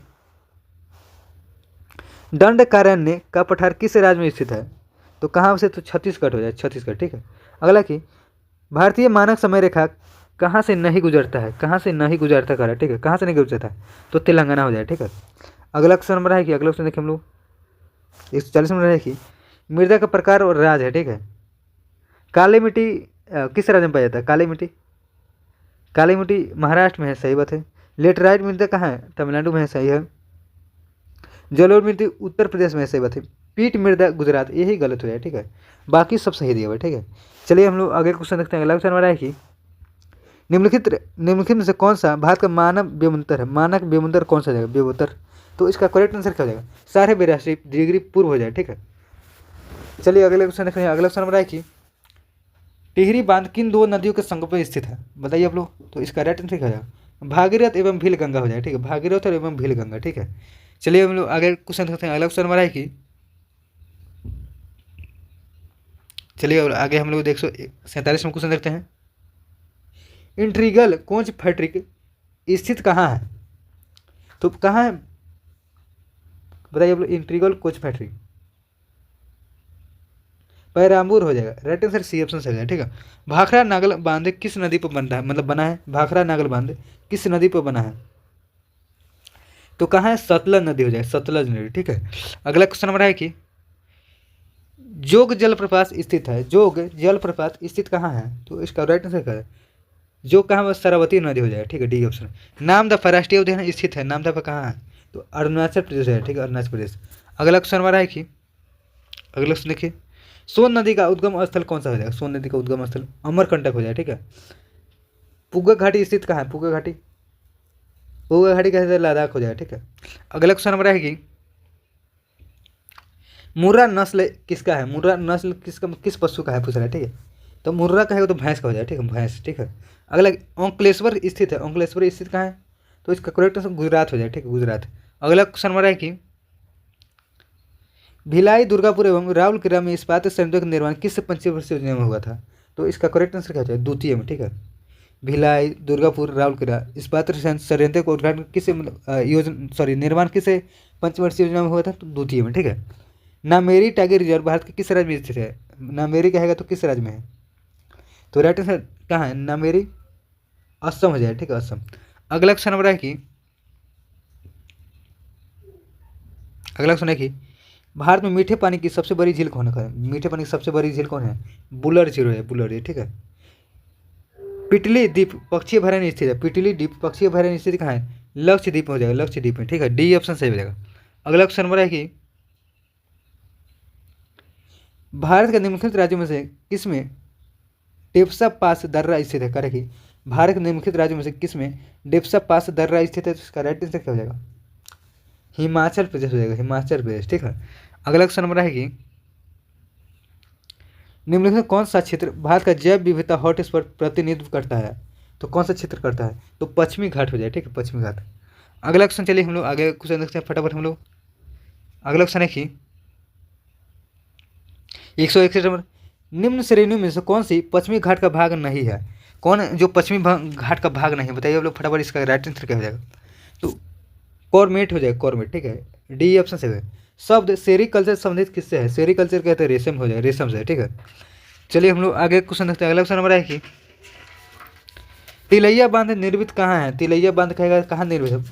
Speaker 1: दंडकारण्य का पठार किस राज्य में स्थित है? तो कहाँ से? तो छत्तीसगढ़ हो जाए, छत्तीसगढ़। ठीक है। अगला कि भारतीय मानक समय रेखा कहाँ से नहीं गुजरता है? कहाँ से नहीं गुजरता कर? ठीक है, कहाँ से नहीं गुजरता है? तो तेलंगाना हो जाए। ठीक है। अगला क्वेश्चन नंबर है कि अगला क्वेश्चन देखें हम लोग, 140 नंबर है कि मृदा का प्रकार और राज है। ठीक है। काली मिट्टी किस राज्य में पाया जाता है? काली मिट्टी, काली मिट्टी महाराष्ट्र में है, सही बात है। लेटराइट मृदा कहाँ है? तमिलनाडु में है, सही है। जलोढ़ मृदा उत्तर प्रदेश में है, सही बात है। पीट मृदा गुजरात, यही गलत हो जाए। ठीक है, बाकी सब सही दिया हुआ है। ठीक है। चलिए हम लोग आगे क्वेश्चन देखते हैं। अगला क्वेश्चन हमारा है कि निम्नलिखित में से कौन सा भारत का मानक व्योमंतर है? मानक व्योमंतर कौन सा जाएगा? व्योमंतर तो इसका करेक्ट आंसर क्या हो जाएगा? 82.5 डिग्री पूर्व हो जाए। ठीक है। चलिए अगले क्वेश्चन देखते हैं। अगला क्वेश्चन हमारा है कि टिहरी बांध किन दो नदियों के संगम पर स्थित है? बताइए आप लोग। तो इसका राइट आंसर क्या हो जाएगा? भागीरथ एवं भीलगंगा हो जाए। ठीक है, भागीरथ और एवं भीलगंगा। ठीक है। चलिए हम लोग आगे क्वेश्चन देखते हैं। अगला क्वेश्चन हमारा है कि चलिए आगे हम लोग 147 में क्वेश्चन देखते हैं। इंट्रीगल कोच फैक्ट्री स्थित कहाँ है? तो कहाँ है बताइए आप लोग? इंट्रीगल कोच फैक्ट्री पैराम्बूर हो जाएगा। राइट आंसर सी ऑप्शन सही है। ठीक है। भाखड़ा नागल बांध किस नदी पर बनता है? मतलब बना है, भाखड़ा नागल बांध किस नदी पर बना है? तो कहाँ है? सतलज नदी हो जाए, सतलज नदी। ठीक है। अगला क्वेश्चन हमारा है कि जोग जलप्रपात स्थित है, जोग जलप्रपात स्थित कहाँ है? तो इसका राइट आंसर क्या है? जो कहाँ? सरस्वती नदी हो जाएगा। ठीक है, डी ऑप्शन। नामदफा राष्ट्रीय उद्यान स्थित है, नामदफा कहाँ है? तो अरुणाचल प्रदेश है। ठीक है, अरुणाचल प्रदेश। अगला क्वेश्चन हमारा है कि अगला क्वेश्चन देखिए, सोन नदी का उद्गम स्थल कौन सा हो जाएगा? सोन नदी का उद्गम स्थल अमरकंटक हो जाए। ठीक है। पुग्गा घाटी स्थित कहाँ है? पुग्गा घाटी, पुग्गा घाटी कैसे? लद्दाख हो जाएगा। ठीक है। अगला क्वेश्चन हमारा है कि मुर्रा नस्ल किसका है? मुर्रा नस्ल किस पशु का है पूछ रहा है। ठीक है। तो मुर्रा कहेगा तो भैंस का हो जाए। ठीक है, भैंस। ठीक है। अगला ओंकलेश्वर स्थित है, ओंकलेश्वर स्थित कहाँ है? तो इसका करेक्ट आंसर गुजरात हो जाए। ठीक है, गुजरात। अगला क्वेश्चन हमारा है कि भिलाई, दुर्गापुर एवं राउरकेला में इस्पात संयंत्रों का निर्माण किस पंचवर्षीय योजना में हुआ था? तो इसका करेक्ट आंसर क्या हो जाएगा? द्वितीय में, ठीक है। भिलाई, दुर्गापुर, राउरकेला इस्पात संयंत्र का उद्घाटन किसे निर्माण किसे पंचवर्षीय योजना में हुआ था? तो द्वितीय में, ठीक है। नामेरी टाइगर रिजर्व भारत के किस राज्य में स्थित है? नामेरी कहेगा तो किस राज्य में है? तो राइट आंसर कहाँ है? नामेरी असम हो जाए, ठीक है, असम। अगला क्वेश्चन नंबर है कि भारत में मीठे पानी की सबसे बड़ी झील कौन है? मीठे पानी की सबसे बड़ी झील कौन है? बुलर झील है, बुलर झील, ठीक है। पिटली द्वीप पक्षी अभयारण्य स्थित है। पिटली द्वीप पक्षी अभयारण्य स्थित कहाँ है? लक्षद्वीप हो जाएगा, लक्षद्वीप में, ठीक है। डी ऑप्शन सही हो जाएगा। अगला क्वेश्चन नंबर है कि भारत के निम्नलिखित राज्यों में से किसमें डेप्सा पास दर्रा स्थित है? करें कि भारत के निम्नलिखित राज्यों में से किसमें डेप्सा पास दर्रा स्थित है? तो इसका राइट आंसर क्या हो जाएगा? हिमाचल प्रदेश हो जाएगा, हिमाचल प्रदेश, ठीक है। अगला क्वेश्चन नंबर है कि निम्नलिखित में कौन सा क्षेत्र भारत का जैव विविधता हॉटस्पॉट प्रतिनिधित्व करता है? तो कौन सा क्षेत्र करता है? तो पश्चिमी घाट हो जाए, ठीक है, पश्चिमी घाट। अगला क्वेश्चन, चलिए हम लोग आगे क्वेश्चन देखते हैं फटाफट हम लोग। अगला क्वेश्चन है कि 161 नंबर, निम्न श्रेणियों में से कौन सी पश्चिमी घाट का भाग नहीं है? कौन जो पश्चिमी घाट का भाग नहीं है, बताइए आप लोग फटाफट। इसका राइट आंसर क्या हो जाएगा? तो कॉर्मेट हो जाएगा, कॉर्मेट, ठीक है। डी ऑप्शन से शब्द सेरीकल्चर संबंधित किससे है? सेरीकल्चर कहते हैं रेशम हो जाएगा, रेशम से, ठीक है। चलिए हम लोग आगे क्वेश्चन देखते हैं। अगला क्वेश्चन नंबर है कि तिलैया बांध निर्मित कहाँ है? तिलैया बांध कहेगा कहाँ निर्मित है?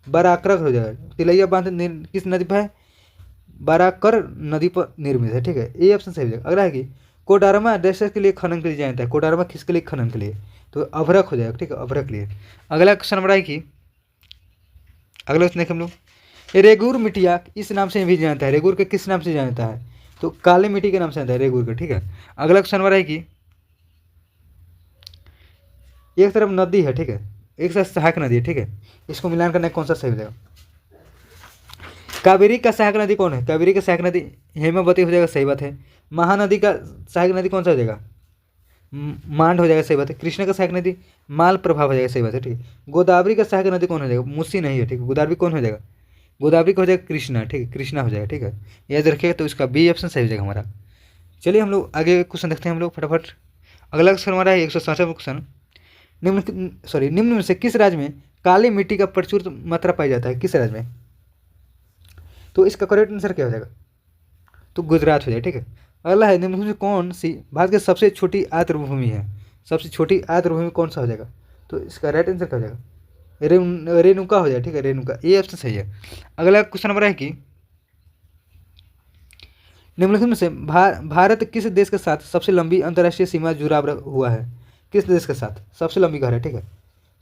Speaker 1: बराकर हो जाएगा। तिलैया बांध किस नदी पर है? बराकर नदी पर निर्मित है, ठीक है। ए ऑप्शन सही हो जाएगा। अगला है कि कोडरमा डेसर्ट के लिए खनन के लिए जाना है। कोडरमा किसके लिए खनन के लिए? तो अभ्रक हो जाएगा, ठीक है, अभ्रक के लिए। अगला क्वेश्चन नंबर है कि अगला क्वेश्चन देखें हम लोग, रेगुर मिट्टिया इस नाम से भी जानता है। रेगुर के किस नाम से जानता है? तो काली मिट्टी के नाम से जानता है रेगुर का, ठीक है। अगला क्वेश्चन नंबर है कि एक तरफ नदी है, ठीक है, एक साथ सहायक नदी है, ठीक है, इसको मिलान करना कौन सा सही हो जाएगा? कावेरी का सहायक नदी कौन है? कावेरी का सहायक नदी हेमावती हो जाएगा, सही बात है। महानदी का सहायक नदी कौन सा हो जाएगा? मांड हो जाएगा, सही बात है। कृष्णा का सहायक नदी माल प्रभाव हो जाएगा, सही बात है, ठीक है। गोदावरी का सहायक नदी कौन हो जाएगा? मुसी नहीं है, ठीक है। गोदावरी कौन हो जाएगा? गोदावरी का हो जाएगा कृष्णा, ठीक है, कृष्णा हो जाएगा, ठीक है, याद रखिएगा। तो इसका बी ऑप्शन सही हो जाएगा हमारा। चलिए हम लोग आगे क्वेश्चन देखते हैं हम लोग फटाफट। अगला क्वेश्चन हमारा है 167 क्वेश्चन, निम्न में से किस राज्य में काली मिट्टी का प्रचुर मात्रा पाई जाता है? किस राज्य में? तो इसका करेक्ट आंसर क्या हो जाएगा? तो गुजरात हो जाए, ठीक है। अगला है निम्न में कौन सी भारत की सबसे छोटी आर्द्रभूमि है? सबसे छोटी आर्द्रभूमि कौन सा हो जाएगा? तो इसका राइट आंसर क्या हो जाएगा? रेणुका हो जाए, ठीक है, रेणुका, ये ऑप्शन सही है। अगला क्वेश्चन नंबर है कि निम्नलिखित में से भारत किस देश के साथ सबसे लंबी अंतर्राष्ट्रीय सीमा जुड़ा हुआ है? किस देश के साथ सबसे लंबी घर है, ठीक है।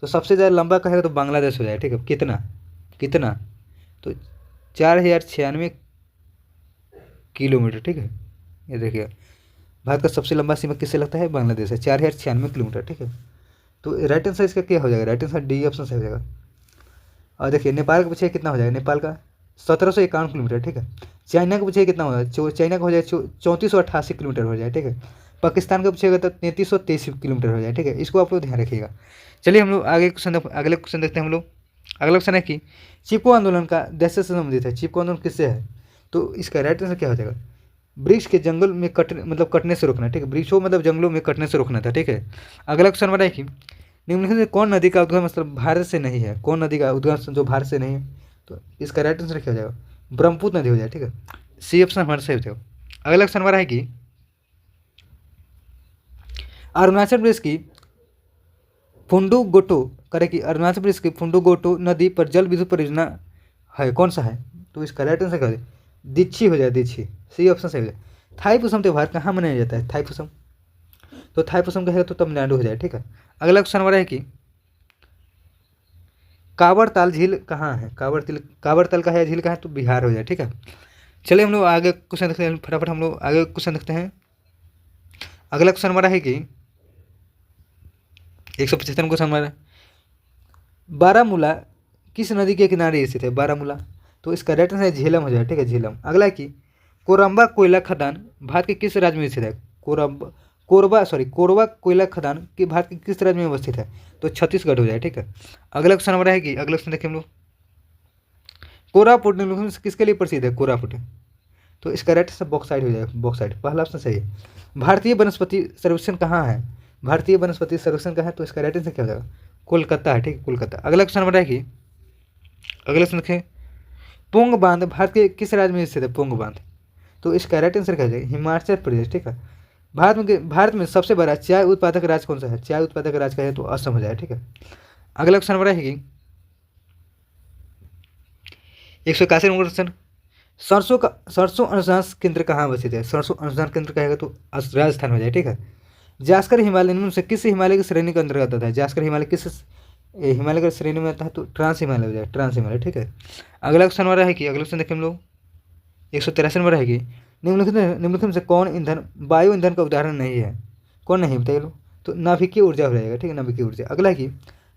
Speaker 1: तो सबसे ज़्यादा लंबा कहेगा तो बांग्लादेश हो जाए, ठीक है। कितना कितना? तो 4096 किलोमीटर, ठीक है। ये देखिए भारत का सबसे लंबा सीमा किससे लगता है? बांग्लादेश है, 4096 किलोमीटर, ठीक है। तो राइट आंसर इसका क्या हो जाएगा? राइट आंसर डी ऑप्शन सही हो जाएगा। और देखिए नेपाल का पूछे कितना हो जाएगा? नेपाल का 1751 किलोमीटर, ठीक है। चाइना का पूछे कितना हो जाएगा? चाइना का हो जाएगा 3488 किलोमीटर हो जाए, ठीक है। पाकिस्तान का पूछेगा तो 3323 किलोमीटर हो जाए, ठीक है। इसको आप लोग ध्यान रखिएगा। चलिए हम लोग आगे अगले क्वेश्चन देखते हैं हम लोग। अगला क्वेश्चन है कि चिपको आंदोलन का देश से संबंधित है। चिपको आंदोलन किससे है? तो इसका राइट आंसर क्या हो जाएगा? वृक्ष के जंगल में कटने से रोकना, ठीक है। वृक्षों मतलब जंगलों में कटने से रोकना था, ठीक है। अगला क्वेश्चन हमारा है कि निम्नलिखित में कौन नदी का उद्गम स्थल भारत से नहीं है? कौन नदी का उद्गम स्थल जो भारत से नहीं है? तो इसका राइट आंसर क्या हो जाएगा? ब्रह्मपुत्र नदी हो जाए, ठीक है। सी ऑप्शन हमारा सही हो जाएगा। अगला क्वेश्चन हमारा है कि अरुणाचल प्रदेश की फुंडुगोटो करे कि अरुणाचल प्रदेश की फुंडुगोटो नदी पर जल विद्युत परियोजना है, कौन सा है? तो इसका राइट आंसर क्या हो जाए? दीक्षी हो जाए, दीक्षी, सी ऑप्शन सही हो जाए। थाईपुसम त्यौहार कहाँ मनाया जाता है? थाईपुसम, तो थाईपुसम कहेगा तो तमिलनाडु हो जाए, ठीक है। अगला क्वेश्चन हमारा है कि कांवरताल झील कहाँ है? कांवरताल का है झील कहाँ है? तो बिहार हो जाए, ठीक है। चलिए हम लोग आगे क्वेश्चन देखते हैं फटाफट। हम लोग आगे क्वेश्चन देखते हैं। अगला क्वेश्चन हमारा है कि 175 क्वेश्चन हमारा, बारामूला किस नदी के किनारे स्थित है? बारामूला, तो इसका राइट आंसर झेलम हो जाए, ठीक है, झेलम। अगला है कि कोरबा कोयला खदान भारत के किस राज्य में स्थित है? कोरबा कोयला खदान की भारत के किस राज्य में अवस्थित है? तो छत्तीसगढ़ हो जाए, ठीक है। अगला क्वेश्चन हमारा है कि अगला क्वेश्चन देखिए हम लोग, कोरापुट निम्नलिखित में से किसके लिए प्रसिद्ध है? कोरापुट, तो इसका राइट आंसर बॉक्साइट हो जाएगा, बॉक्साइट। पहला ऑप्शन सही है। भारतीय वनस्पति सर्वेक्षण कहाँ है? भारतीय वनस्पति सर्वेक्षण कहाँ है? तो इसका राइट आंसर क्या हो जाएगा? कोलकाता है, ठीक है, कोलकाता। अगला क्वेश्चन बताया कि अगला क्वेश्चन देखें, पोंग बांध भारत के किस राज्य में स्थित है? पोंग बांध, तो इसका राइट आंसर क्या हो जाएगा? हिमाचल प्रदेश, ठीक है। भारत में सबसे बड़ा चाय उत्पादक राज्य कौन सा है? चाय उत्पादक राज्य का है तो असम हो जाएगा, ठीक है। अगला क्वेश्चन बड़ा है कि 181 नंबर क्वेश्चन, सरसों अनुसंधान केंद्र कहाँ अवस्थित है? सरसों अनुसंधान केंद्र कहेगा तो राजस्थान हो जाए, ठीक है। जास्कर हिमालय निम्न से किस हिमालय की श्रेणी के अंतर्गत आता है? जास्कर हिमालय किस हिमालय की श्रेणी में आता है? तो ट्रांस हिमालय हो जाए, ट्रांस हिमालय, ठीक है। अगला क्वेश्चन हमारा है कि अगला क्वेश्चन देखें हम लोग 183 नंबर है कि निम्नलिखित में से कौन ईंधन वायु ईंधन का उदाहरण नहीं है? कौन नहीं बताइए लोग? तो नाभिकीय ऊर्जा हो जाएगा, ठीक है, नाभिकीय ऊर्जा। अगला है कि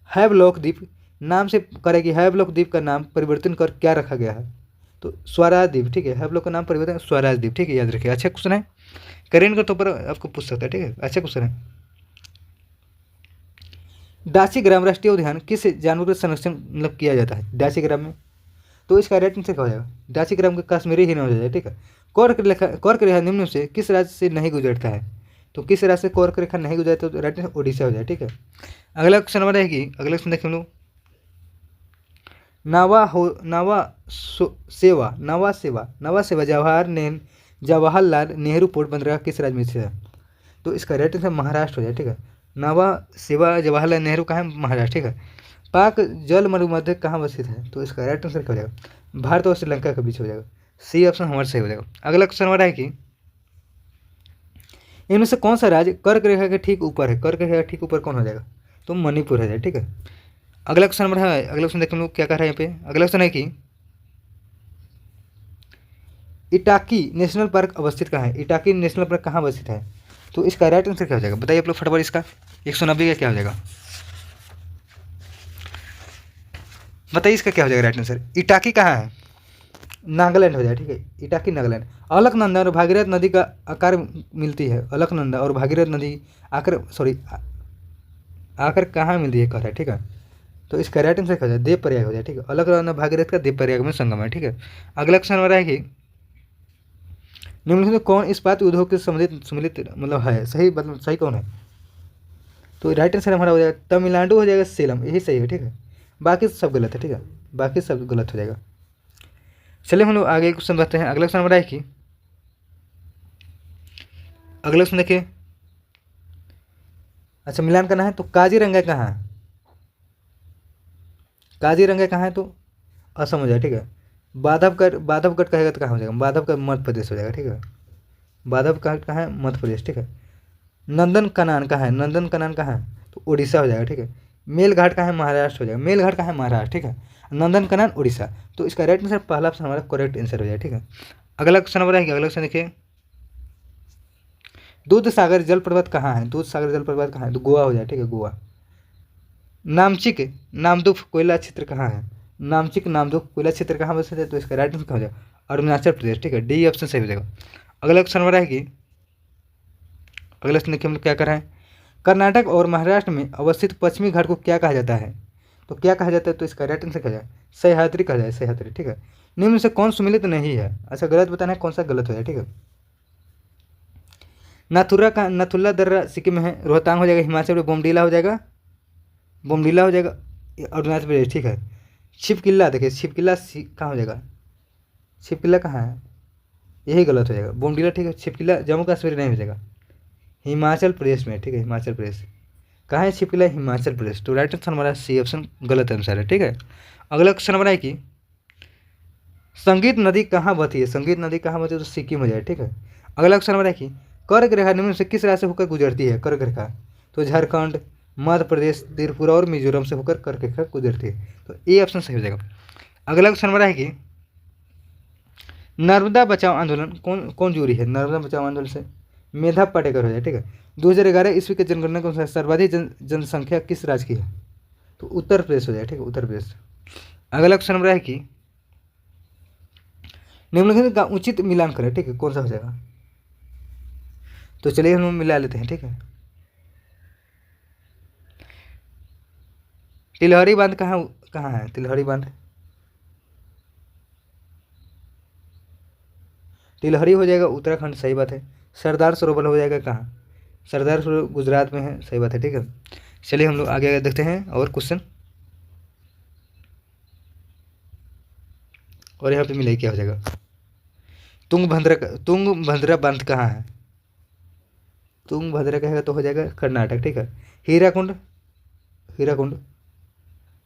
Speaker 1: हैवलॉक द्वीप नाम से करेगी, हैवलॉक द्वीप का नाम परिवर्तन कर क्या रखा गया है? तो स्वराज द्वीप, ठीक है, हैवलॉक का नाम परिवर्तन स्वराज द्वीप, ठीक है, याद रखिए। अच्छा क्वेश्चन है, करेंट का तो पर आपको पूछ सकता है, ठीक है, अच्छा क्वेश्चन है। दासी ग्राम राष्ट्रीय उद्यान किस जानवर का संरक्षण मतलब किया जाता है दासी ग्राम में? तो इसका राइट आंसर क्या हो जाएगा? दासी ग्राम का कश्मीरी हिरण हो जाएगा, ठीक है। कर्क रेखा निम्न से किस राज्य से नहीं गुजरता है? तो किस राज्य से कर्क रेखा नहीं गुजरता? तो राइट आंसर ओडिशा हो जाए, ठीक है। अगला क्वेश्चन हमारा है कि अगला क्वेश्चन देखें हम लोग, नवा सेवा जवाहरलाल नेहरू पोर्ट बंदरगाह किस राज्य में स्थित है? तो इसका राइट आंसर महाराष्ट्र हो जाए, ठीक है। नवा सेवा जवाहरलाल नेहरू कहाँ है? महाराष्ट्र, ठीक है। पाक जल मरुमध्य कहाँ अवस्थित है? तो इसका राइट आंसर क्या हो जाएगा? भारत और श्रीलंका के बीच हो जाएगा, सी ऑप्शन हमारा सही हो जाएगा। अगला क्वेश्चन हमारा है कि इनमें से कौन सा राज्य कर्क रेखा के ठीक ऊपर है? कर्क रेखा के ठीक ऊपर कौन हो जाएगा? तो मणिपुर है, ठीक है। अगला क्वेश्चन नंबर है, अगला क्वेश्चन देखते हम लोग क्या कह रहा है यहाँ पे। अगला क्वेश्चन है कि इटाकी नेशनल पार्क अवस्थित कहाँ है? इटाकी नेशनल पार्क कहाँ अवस्थित है? तो इसका राइट आंसर क्या हो जाएगा? बताइए आप लोग फटाफट। इसका 190 का क्या हो जाएगा? बताइए इसका क्या हो जाएगा राइट आंसर? इटाकी कहाँ है? नागालैंड हो जाए, ठीक है, इटाकी नागालैंड। अलकनंदा और भागीरथ नदी का आकार मिलती है, अलकनंदा और भागीरथ नदी आकर आकर कहाँ मिलती है कह रहा है, ठीक है। तो इसका राइट आंसर क्या हो जाए? देव प्रयाग हो जाए, ठीक है। अलकनंदा भागीरथ का देव प्रयाग में संगम है, ठीक है। अगला क्वेश्चन हमारा है कि निम्नलिखित में कौन इस्पात उद्योग के सम्मिलित मतलब है? सही मतलब सही कौन है? तो राइट आंसर हमारा हो जाएगा तमिलनाडु हो जाएगा, सेलम, यही सही है, ठीक है। बाकी सब गलत है, ठीक है, बाकी सब गलत हो जाएगा। चलिए हम लोग आगे क्वेश्चन बढ़ते हैं। अगला क्वेश्चन हमारा है कि अगला क्वेश्चन देखिए, अच्छा मिलान करना है तो काजीरंगा कहाँ है? काजीरंगा कहाँ है? तो असम हो जाए, ठीक है। बाधवगढ़ कहेगा तो कहाँ हो जाएगा? बाधवगढ़ मध्य प्रदेश हो जाएगा, ठीक है। बाधवगढ़ कहाँ है? मध्य प्रदेश, ठीक है। नंदन कनान कहाँ है? नंदन कनान कहाँ है? तो उड़ीसा हो जाएगा, ठीक है। मेलघाट कहाँ है? महाराष्ट्र हो जाएगा, मेलघाट कहाँ है? महाराष्ट्र, ठीक है। नंदन कनान उड़ीसा, तो इसका राइट आंसर पहला ऑप्शन हमारा करेक्ट आंसर हो जाएगा, ठीक है। अगला क्वेश्चन हमारा है, अगला क्वेश्चन देखिए, दूध सागर जलप्रपात कहाँ है? दूध सागर जलप्रपात कहाँ है? तो गोवा हो जाए, ठीक है, गोवा। नामचिक नामदुफ कोयला क्षेत्र कहाँ है? नामचिक नामदुफ कोयला क्षेत्र कहाँ बसते हैं? तो इसका राइट आंसर कहाँ हो जाएगा? अरुणाचल प्रदेश, ठीक है, डी ऑप्शन सही हो जाएगा। अगला क्वेश्चन हमारा है कि अगला क्वेश्चन देखिए हम लोग क्या कर रहे हैं, कर्नाटक और महाराष्ट्र में अवस्थित पश्चिमी घाट को क्या कहा जाता है? तो क्या कहा जाता है? तो इसका राइट आंसर क्या हो जाए? सह्याद्री कहा जाए, सह्याद्री, ठीक है। निम्न से कौन सुमिलित नहीं है? अच्छा गलत बताना है, कौन सा गलत हो जाए, ठीक है। नाथुला दर्रा सिक्किम में है, रोहतांग हो जाएगा हिमाचल में, बोमडीला हो जाएगा, बोमडीला हो जाएगा अरुणाचल प्रदेश, ठीक है। छिपकिला देखिए, छिपकिला कहाँ हो जाएगा? छिपकिला कहाँ है? यही गलत हो जाएगा, बोमडीला, ठीक है। छिपकिला जम्मू कश्मीर नहीं हो जाएगा, हिमाचल प्रदेश में, ठीक है, हिमाचल प्रदेश। कहाँ है छिपकिला? हिमाचल प्रदेश, तो राइट आंसर हमारा सी ऑप्शन गलत आंसर है, ठीक है। अगला क्वेश्चन हमारा है कि संगीत नदी कहाँ बहती है? संगीत नदी कहाँ बहती है? तो सिक्किम हो जाए, ठीक है। अगला क्वेश्चन हमारा है कि कर्क रेखा निम्न से किस राज्य से होकर गुजरती है? कर्क रेखा, तो झारखंड, मध्य प्रदेश, त्रिपुरा और मिजोरम से होकर कर्क रेखा गुजरती है, तो ए ऑप्शन सही हो जाएगा। अगला क्वेश्चन हमारा है कि नर्मदा बचाओ आंदोलन कौन कौन जुड़ी है? नर्मदा बचाओ आंदोलन से मेधा पाटेकर हो जाए, ठीक है। 2011 ईस्वी के जनगणना के अनुसार सर्वाधिक जनसंख्या किस राज्य की है? तो उत्तर प्रदेश हो जाए, ठीक है, उत्तर प्रदेश। अगला क्वेश्चन हमारा है कि निम्नलिखित का उचित मिलान करें, ठीक है, कौन सा हो जाएगा? तो चलिए हम मिला लेते हैं, ठीक है। तिलहरी बांध कहाँ कहाँ है? तिलहरी बांध तिलहरी हो जाएगा उत्तराखंड, सही बात है। सरदार सरोवर हो जाएगा कहाँ? सरदार सरोवर गुजरात में है, सही बात है, ठीक है। चलिए हम लोग आगे आगे देखते हैं और क्वेश्चन। और यहाँ पे मिले क्या हो जाएगा? तुंगभद्रा बांध कहाँ है? तुंगभद्रा कहेगा तो हो जाएगा कर्नाटक, ठीक है। हीराकुंड, हीराकुंड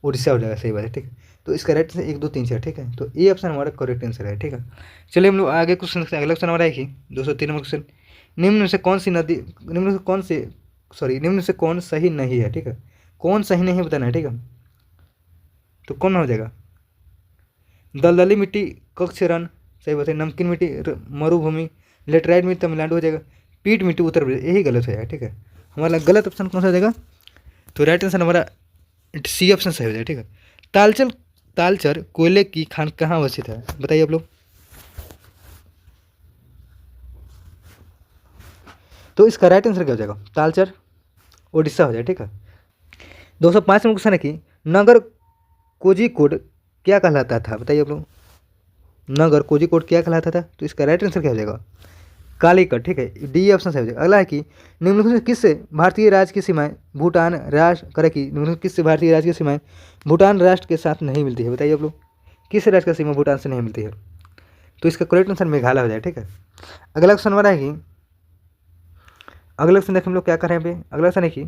Speaker 1: उड़ीसा हो जाएगा, सही बात है, ठीक है। तो इसका राइट आंसर 1 2 3 4, ठीक है। तो ये ऑप्शन हमारा करेक्ट आंसर है, ठीक है। चलिए हम लोग आगे क्वेश्चन, अगला क्वेश्चन हमारा है कि 203 नंबर क्वेश्चन। निम्न में से कौन सी नदी, निम्न में से कौन से, सॉरी, निम्न में से कौन सही नहीं है, ठीक है। कौन सही नहीं बताना है, ठीक है। तो कौन हो जाएगा? दलदली मिट्टी कक्ष रन, सही बात है। नमकीन मिट्टी मरुभूमि, लेटराइट मिट्टी तमिलनाडु हो जाएगा। पीट मिट्टी उत्तर प्रदेश, यही गलत हो जाएगा, ठीक है। हमारा गलत ऑप्शन कौन सा हो जाएगा? तो राइट आंसर हमारा सी ऑप्शन सही हो जाएगा, ठीक है। तालचल तालचर कोयले की खान कहाँ अवस्थित है, बताइए आप लोग। तो इसका राइट आंसर क्या हो जाएगा? तालचर उड़ीसा हो जाएगा, ठीक है। 205 नंबर क्वेश्चन है कि नगर कोझिकोड क्या कहलाता था, बताइए आप लोग। नगर कोझिकोड क्या कहलाता था? तो इसका राइट आंसर क्या हो जाएगा? कालीकट, ठीक है। डी ऑप्शन सही हो जाएगा। अगला है कि निम्नलिखित में किससे भारतीय राज्य की सीमाएं भूटान राष्ट्र करे कि निम्नलिखित किससे भारतीय राज्य की सीमाएं भूटान राष्ट्र के साथ नहीं मिलती है, बताइए आप लोग। किस राज्य का सीमा भूटान से नहीं मिलती है? तो इसका करेक्ट आंसर मेघालय हो जाएगा, ठीक है। अगला क्वेश्चन हमारा है कि, अगला क्वेश्चन देखें हम लोग क्या कर रहे हैं यहाँ पे। अगला क्वेश्चन है कि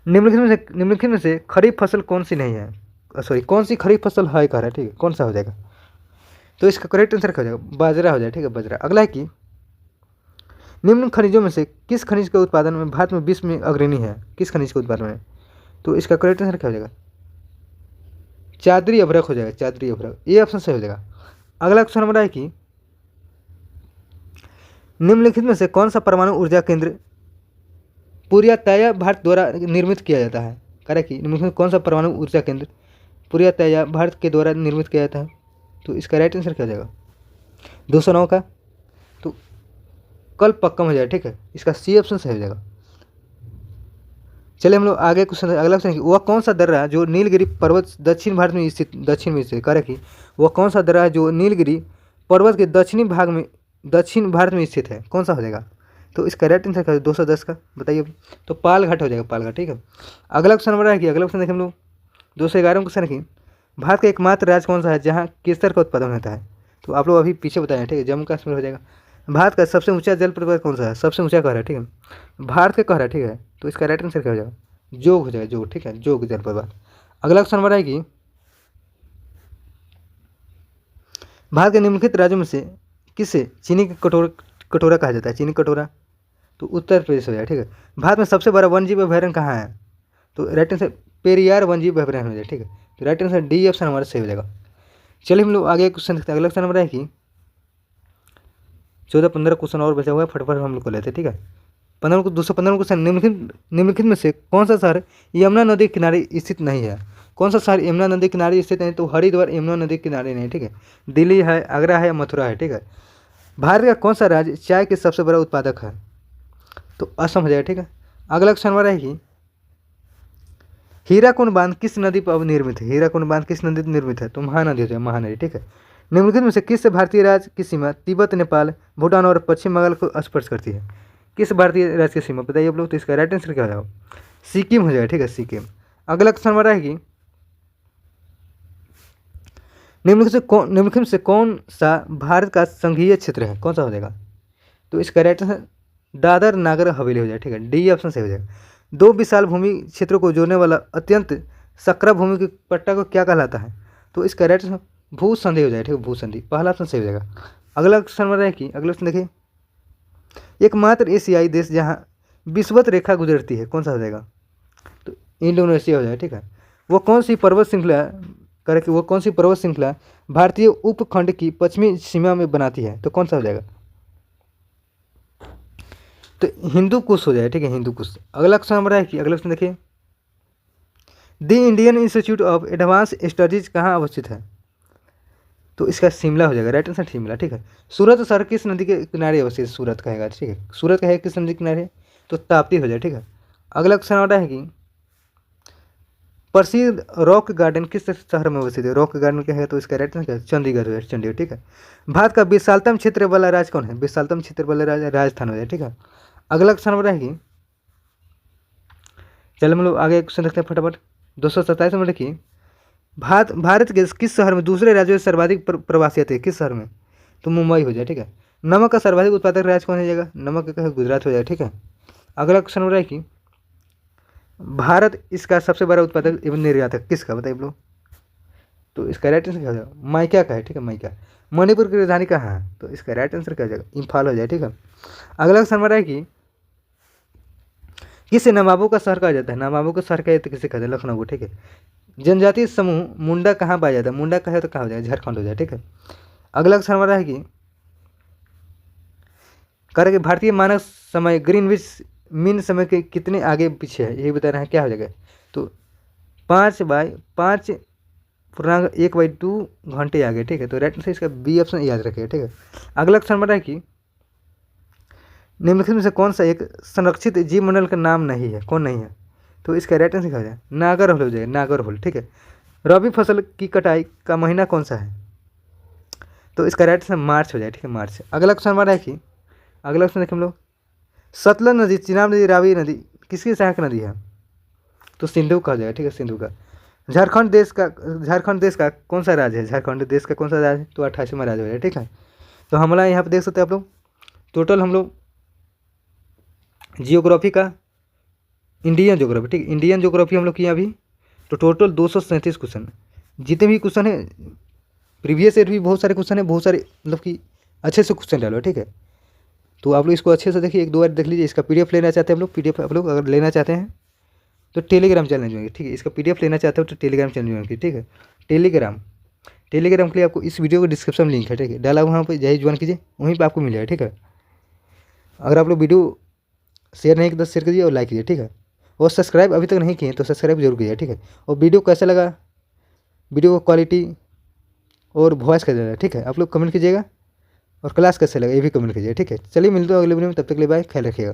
Speaker 1: निम्नलिखित में से खरीफ फसल कौन सी नहीं है, सॉरी, कौन सी खरीफ फसल है कह रहा है, ठीक है। कौन सा हो जाएगा? तो इसका करेक्ट आंसर क्या हो जाएगा? बाजरा हो जाएगा, ठीक है, बाजरा। अगला है कि निम्न खनिजों में से किस खनिज के उत्पादन में भारत में विश्व में अग्रणी है, किस खनिज के उत्पादन में? तो इसका करेक्ट आंसर क्या हो जाएगा? चादरी अभ्रक हो जाएगा, चादरी अभ्रक, ये ऑप्शन सही हो जाएगा। अगला क्वेश्चन हमारा है कि निम्नलिखित में से कौन सा परमाणु ऊर्जा केंद्र पूर्णतया भारत द्वारा निर्मित किया जाता है, कह कि निम्नलिखित में कौन सा परमाणु ऊर्जा केंद्र पूर्णतया भारत के द्वारा निर्मित किया जाता है? तो इसका राइट आंसर क्या हो जाएगा? 209 का। तो कल पक्का हो जाएगा, ठीक है। इसका सी ऑप्शन सही हो जाएगा। चलिए हम लोग आगे क्वेश्चन, अगला क्वेश्चन है कि वह कौन सा दर्रा जो नीलगिरी पर्वत दक्षिण भारत में स्थित, दक्षिण में स्थित, कह कि वह कौन सा दर्रा जो नीलगिरी पर्वत के दक्षिणी भाग में दक्षिण भारत में स्थित है, कौन सा हो जाएगा? तो इसका राइट आंसर क्या है? 210 का, बताइए। तो पालघाट हो जाएगा, पालघाट, ठीक है। अगला क्वेश्चन हमारा है कि, अगला क्वेश्चन देखें हम लोग 211 क्वेश्चन है कि भारत का एकमात्र राज्य कौन सा है जहाँ केसर का उत्पादन होता है? तो आप लोग अभी पीछे बताएं, ठीक है। जम्मू कश्मीर हो जाएगा। भारत का सबसे ऊंचा जलप्रपात कौन सा है? सबसे ऊंचा कह रहा है, ठीक है, भारत का कह रहा है, ठीक है। तो इसका राइट आंसर क्या हो जाएगा? जोग हो जाएगा, जोग, ठीक है, जोग जलप्रपात। अगला क्वेश्चन हमारा है कि भारत के निम्नलिखित राज्यों में से किसे चीनी का कटोरा कहा जाता है, चीनी कटोरा? तो उत्तर प्रदेश हो जाएगा, ठीक है। भारत में सबसे बड़ा वन्यजीव अभयारण्य कहाँ है? तो राइट आंसर पेरियार वन्यजीव अभयारण्य हो जाएगा, ठीक है। तो राइट आंसर डी ऑप्शन हमारा सही हो जाएगा। चलिए हम लोग आगे क्वेश्चन देखते हैं। अगला क्वेश्चन हमारा है कि 14-15 क्वेश्चन और बचा हुआ है, फटाफट हम लोग को लेते हैं, ठीक है। 215 क्वेश्चन, निम्नलिखित में से कौन सा शहर यमुना नदी के किनारे स्थित नहीं है? कौन सा शहर यमुना नदी किनारे स्थित नहीं? तो हरिद्वार यमुना नदी किनारे नहीं, ठीक है। दिल्ली है, आगरा है, मथुरा है, ठीक है। भारत का कौन सा राज्य चाय के सबसे बड़ा उत्पादक है? तो असम हो जाएगा, ठीक है। अगला क्वेश्चन हमारा है कि हीराकुंड बांध किस नदी पर निर्मित है? हीराकुंड बांध किस नदी पर निर्मित है? तो महानदी हो जाएगा, महानदी, ठीक है। निम्नलिखित में से किस भारतीय राज्य की सीमा तिब्बत, नेपाल, भूटान और पश्चिम बंगाल को स्पर्श करती है? किस भारतीय राज्य की सीमा, बताइए आप लोग। तो इसका राइट आंसर क्या हो जाएगा? सिक्किम हो जाएगा, ठीक है, सिक्किम। अगला क्वेश्चन हमारा है कि निम्नलिखित से कौन सा भारत का संघीय क्षेत्र है, कौन सा हो जाएगा? तो इसका राइट आंसर दादर नागर हवेली हो जाएगा, ठीक है, डी ऑप्शन सही हो जाएगा। दो विशाल भूमि क्षेत्रों को जोड़ने वाला अत्यंत सकरा भूमि के पट्टा को क्या कहलाता है? तो इसका राइट आंसर भूसंधि हो जाएगा, ठीक है, भूसंधि, पहला ऑप्शन सही हो जाएगा। अगला क्वेश्चन हमारा है कि, अगला क्वेश्चन देखिए, एकमात्र एशियाई देश जहाँ विषुवत रेखा गुजरती है, कौन सा हो जाएगा? तो इंडोनेशिया हो जाएगा, ठीक है। वो कौन सी पर्वत श्रृंखला करे कि वो कौन सी पर्वत श्रृंखला भारतीय उपखंड की पश्चिमी सीमा में बनाती है? तो कौन सा हो जाएगा? तो हिंदू कुश हो जाएगा, ठीक है, हिंदू कुश। अगला क्वेश्चन हमारा है कि, अगला क्वेश्चन देखिए, the Indian institute of advance studies कहाँ अवस्थित है? तो इसका शिमला हो जाएगा, राइट आंसर शिमला, ठीक है। सूरत शहर किस नदी के किनारे अवस्थित? सूरत कहेगा, ठीक है, सूरत का है किस नदी के किनारे? तो ताप्ती हो जाए, ठीक है। अगला क्वेश्चन हमारा है कि प्रसिद्ध रॉक गार्डन किस शहर में अवस्थित है? रॉक गार्डन क्या है? तो इसका राइट आंसर क्या है? चंडीगढ़ है, चंडीगढ़। ठीक है। भारत का विशालतम क्षेत्र वाला राज्य कौन है? विशालतम क्षेत्र वाला राज्य राजस्थान हो जाए। ठीक है। अगला क्वेश्चन रहेगी, चलो हम लोग आगे क्वेश्चन देखते हैं फटाफट। 227 में देखिए, भारत के किस शहर में दूसरे राज्यों से सर्वाधिक प्रवासी आते हैं? किस शहर में? तो मुंबई हो जाए। ठीक है। नमक का सर्वाधिक उत्पादक राज्य कौन हो जाएगा? नमक का गुजरात हो जाए। ठीक है। अगला क्वेश्चन हो रहा है कि भारत इसका सबसे बड़ा उत्पादक एवं निर्यातक किसका? बताइए लोग। तो इसका राइट आंसर क्या हो जाएगा? माइका का है। ठीक है, माइका। मणिपुर की राजधानी कहाँ है? तो इसका राइट आंसर क्या हो जाएगा? इम्फाल हो जाए। ठीक है। अगला क्वेश्चन हो रहा है कि किसे नवाबों का शहर कहा जाता है? नवाबों का शहर क्या किसे कहते हैं? लखनऊ। ठीक है। जनजातीय समूह मुंडा कहाँ पाया जाता है? मुंडा का है तो कहाँ हो जाएगा? झारखंड हो जाए। ठीक है। अगला क्वेश्चन हमारा है कि करेंगे भारतीय मानक समय ग्रीनविच मीन समय के कितने आगे पीछे है? यही बता रहे हैं, क्या हो जाएगा? तो 5/5.1/2 घंटे आगे। ठीक है। तो राइट आंसर इसका बी ऑप्शन याद रखिएगा। ठीक है। अगला क्वेश्चन हमारा है कि निम्नलिखित में से कौन सा एक संरक्षित जीव मंडल का नाम नहीं है? कौन नहीं है? तो इसका राइट आंसर क्या हो जाए? नागरहोल हो जाए, नागरहोल। ठीक है। रबी फसल की कटाई का महीना कौन सा है? तो इसका राइट आंसर मार्च हो जाए। ठीक है, मार्च। अगला क्वेश्चन हमारा है कि अगला क्वेश्चन देखें हम लोग, सतलज नदी, चिनाब नदी, रावी नदी किसकी सहायक नदी है? तो सिंधु का हो जाएगा। ठीक है, सिंधु का। झारखंड देश का कौन सा राज्य है? झारखंड देश का कौन सा राज्य है? तो 28वां राज्य हो जाए। ठीक है। तो हमारा यहाँ पर देख सकते हैं आप लोग, टोटल हम लोग जियोग्राफी का इंडियन ज्योग्राफी, ठीक, इंडियन ज्योग्राफी हम लोग किए अभी। तो टोटल 237 क्वेश्चन, जितने भी क्वेश्चन है प्रीवियस ईयर भी बहुत सारे क्वेश्चन है, बहुत सारे मतलब कि अच्छे से क्वेश्चन डालो। ठीक है। तो आप लोग इसको अच्छे से देखिए, एक दो बार देख लीजिए। इसका पीडीएफ लेना चाहते हैं हम लोग, पीडीएफ आप लोग अगर लेना चाहते हैं तो टेलीग्राम चैनल ज्वाइन। ठीक है। इसका पीडीएफ लेना चाहते हो तो टेलीग्राम चैनल ज्वाइन कीजिए। ठीक है। टेलीग्राम के लिए आपको इस वीडियो को डिस्क्रिप्शन में लिंक है। ठीक है, डाला वहाँ पर जाइए, ज्वाइन कीजिए, वहीं पर आपको मिलेगा। ठीक है। अगर आप लोग वीडियो शेयर नहीं किया तो शेयर कीजिए और लाइक कीजिए। ठीक है। और सब्सक्राइब अभी तक नहीं किए तो सब्सक्राइब जरूर कीजिए। ठीक है। और वीडियो कैसा लगा, वीडियो का क्वालिटी और वॉइस कैसा लगा, ठीक है, आप लोग कमेंट कीजिएगा। और क्लास कैसे लगा ये भी कमेंट कीजिए। ठीक है। चलिए मिलते हैं अगले वीडियो में, तब तक के लिए बाय, ख्याल रखिएगा।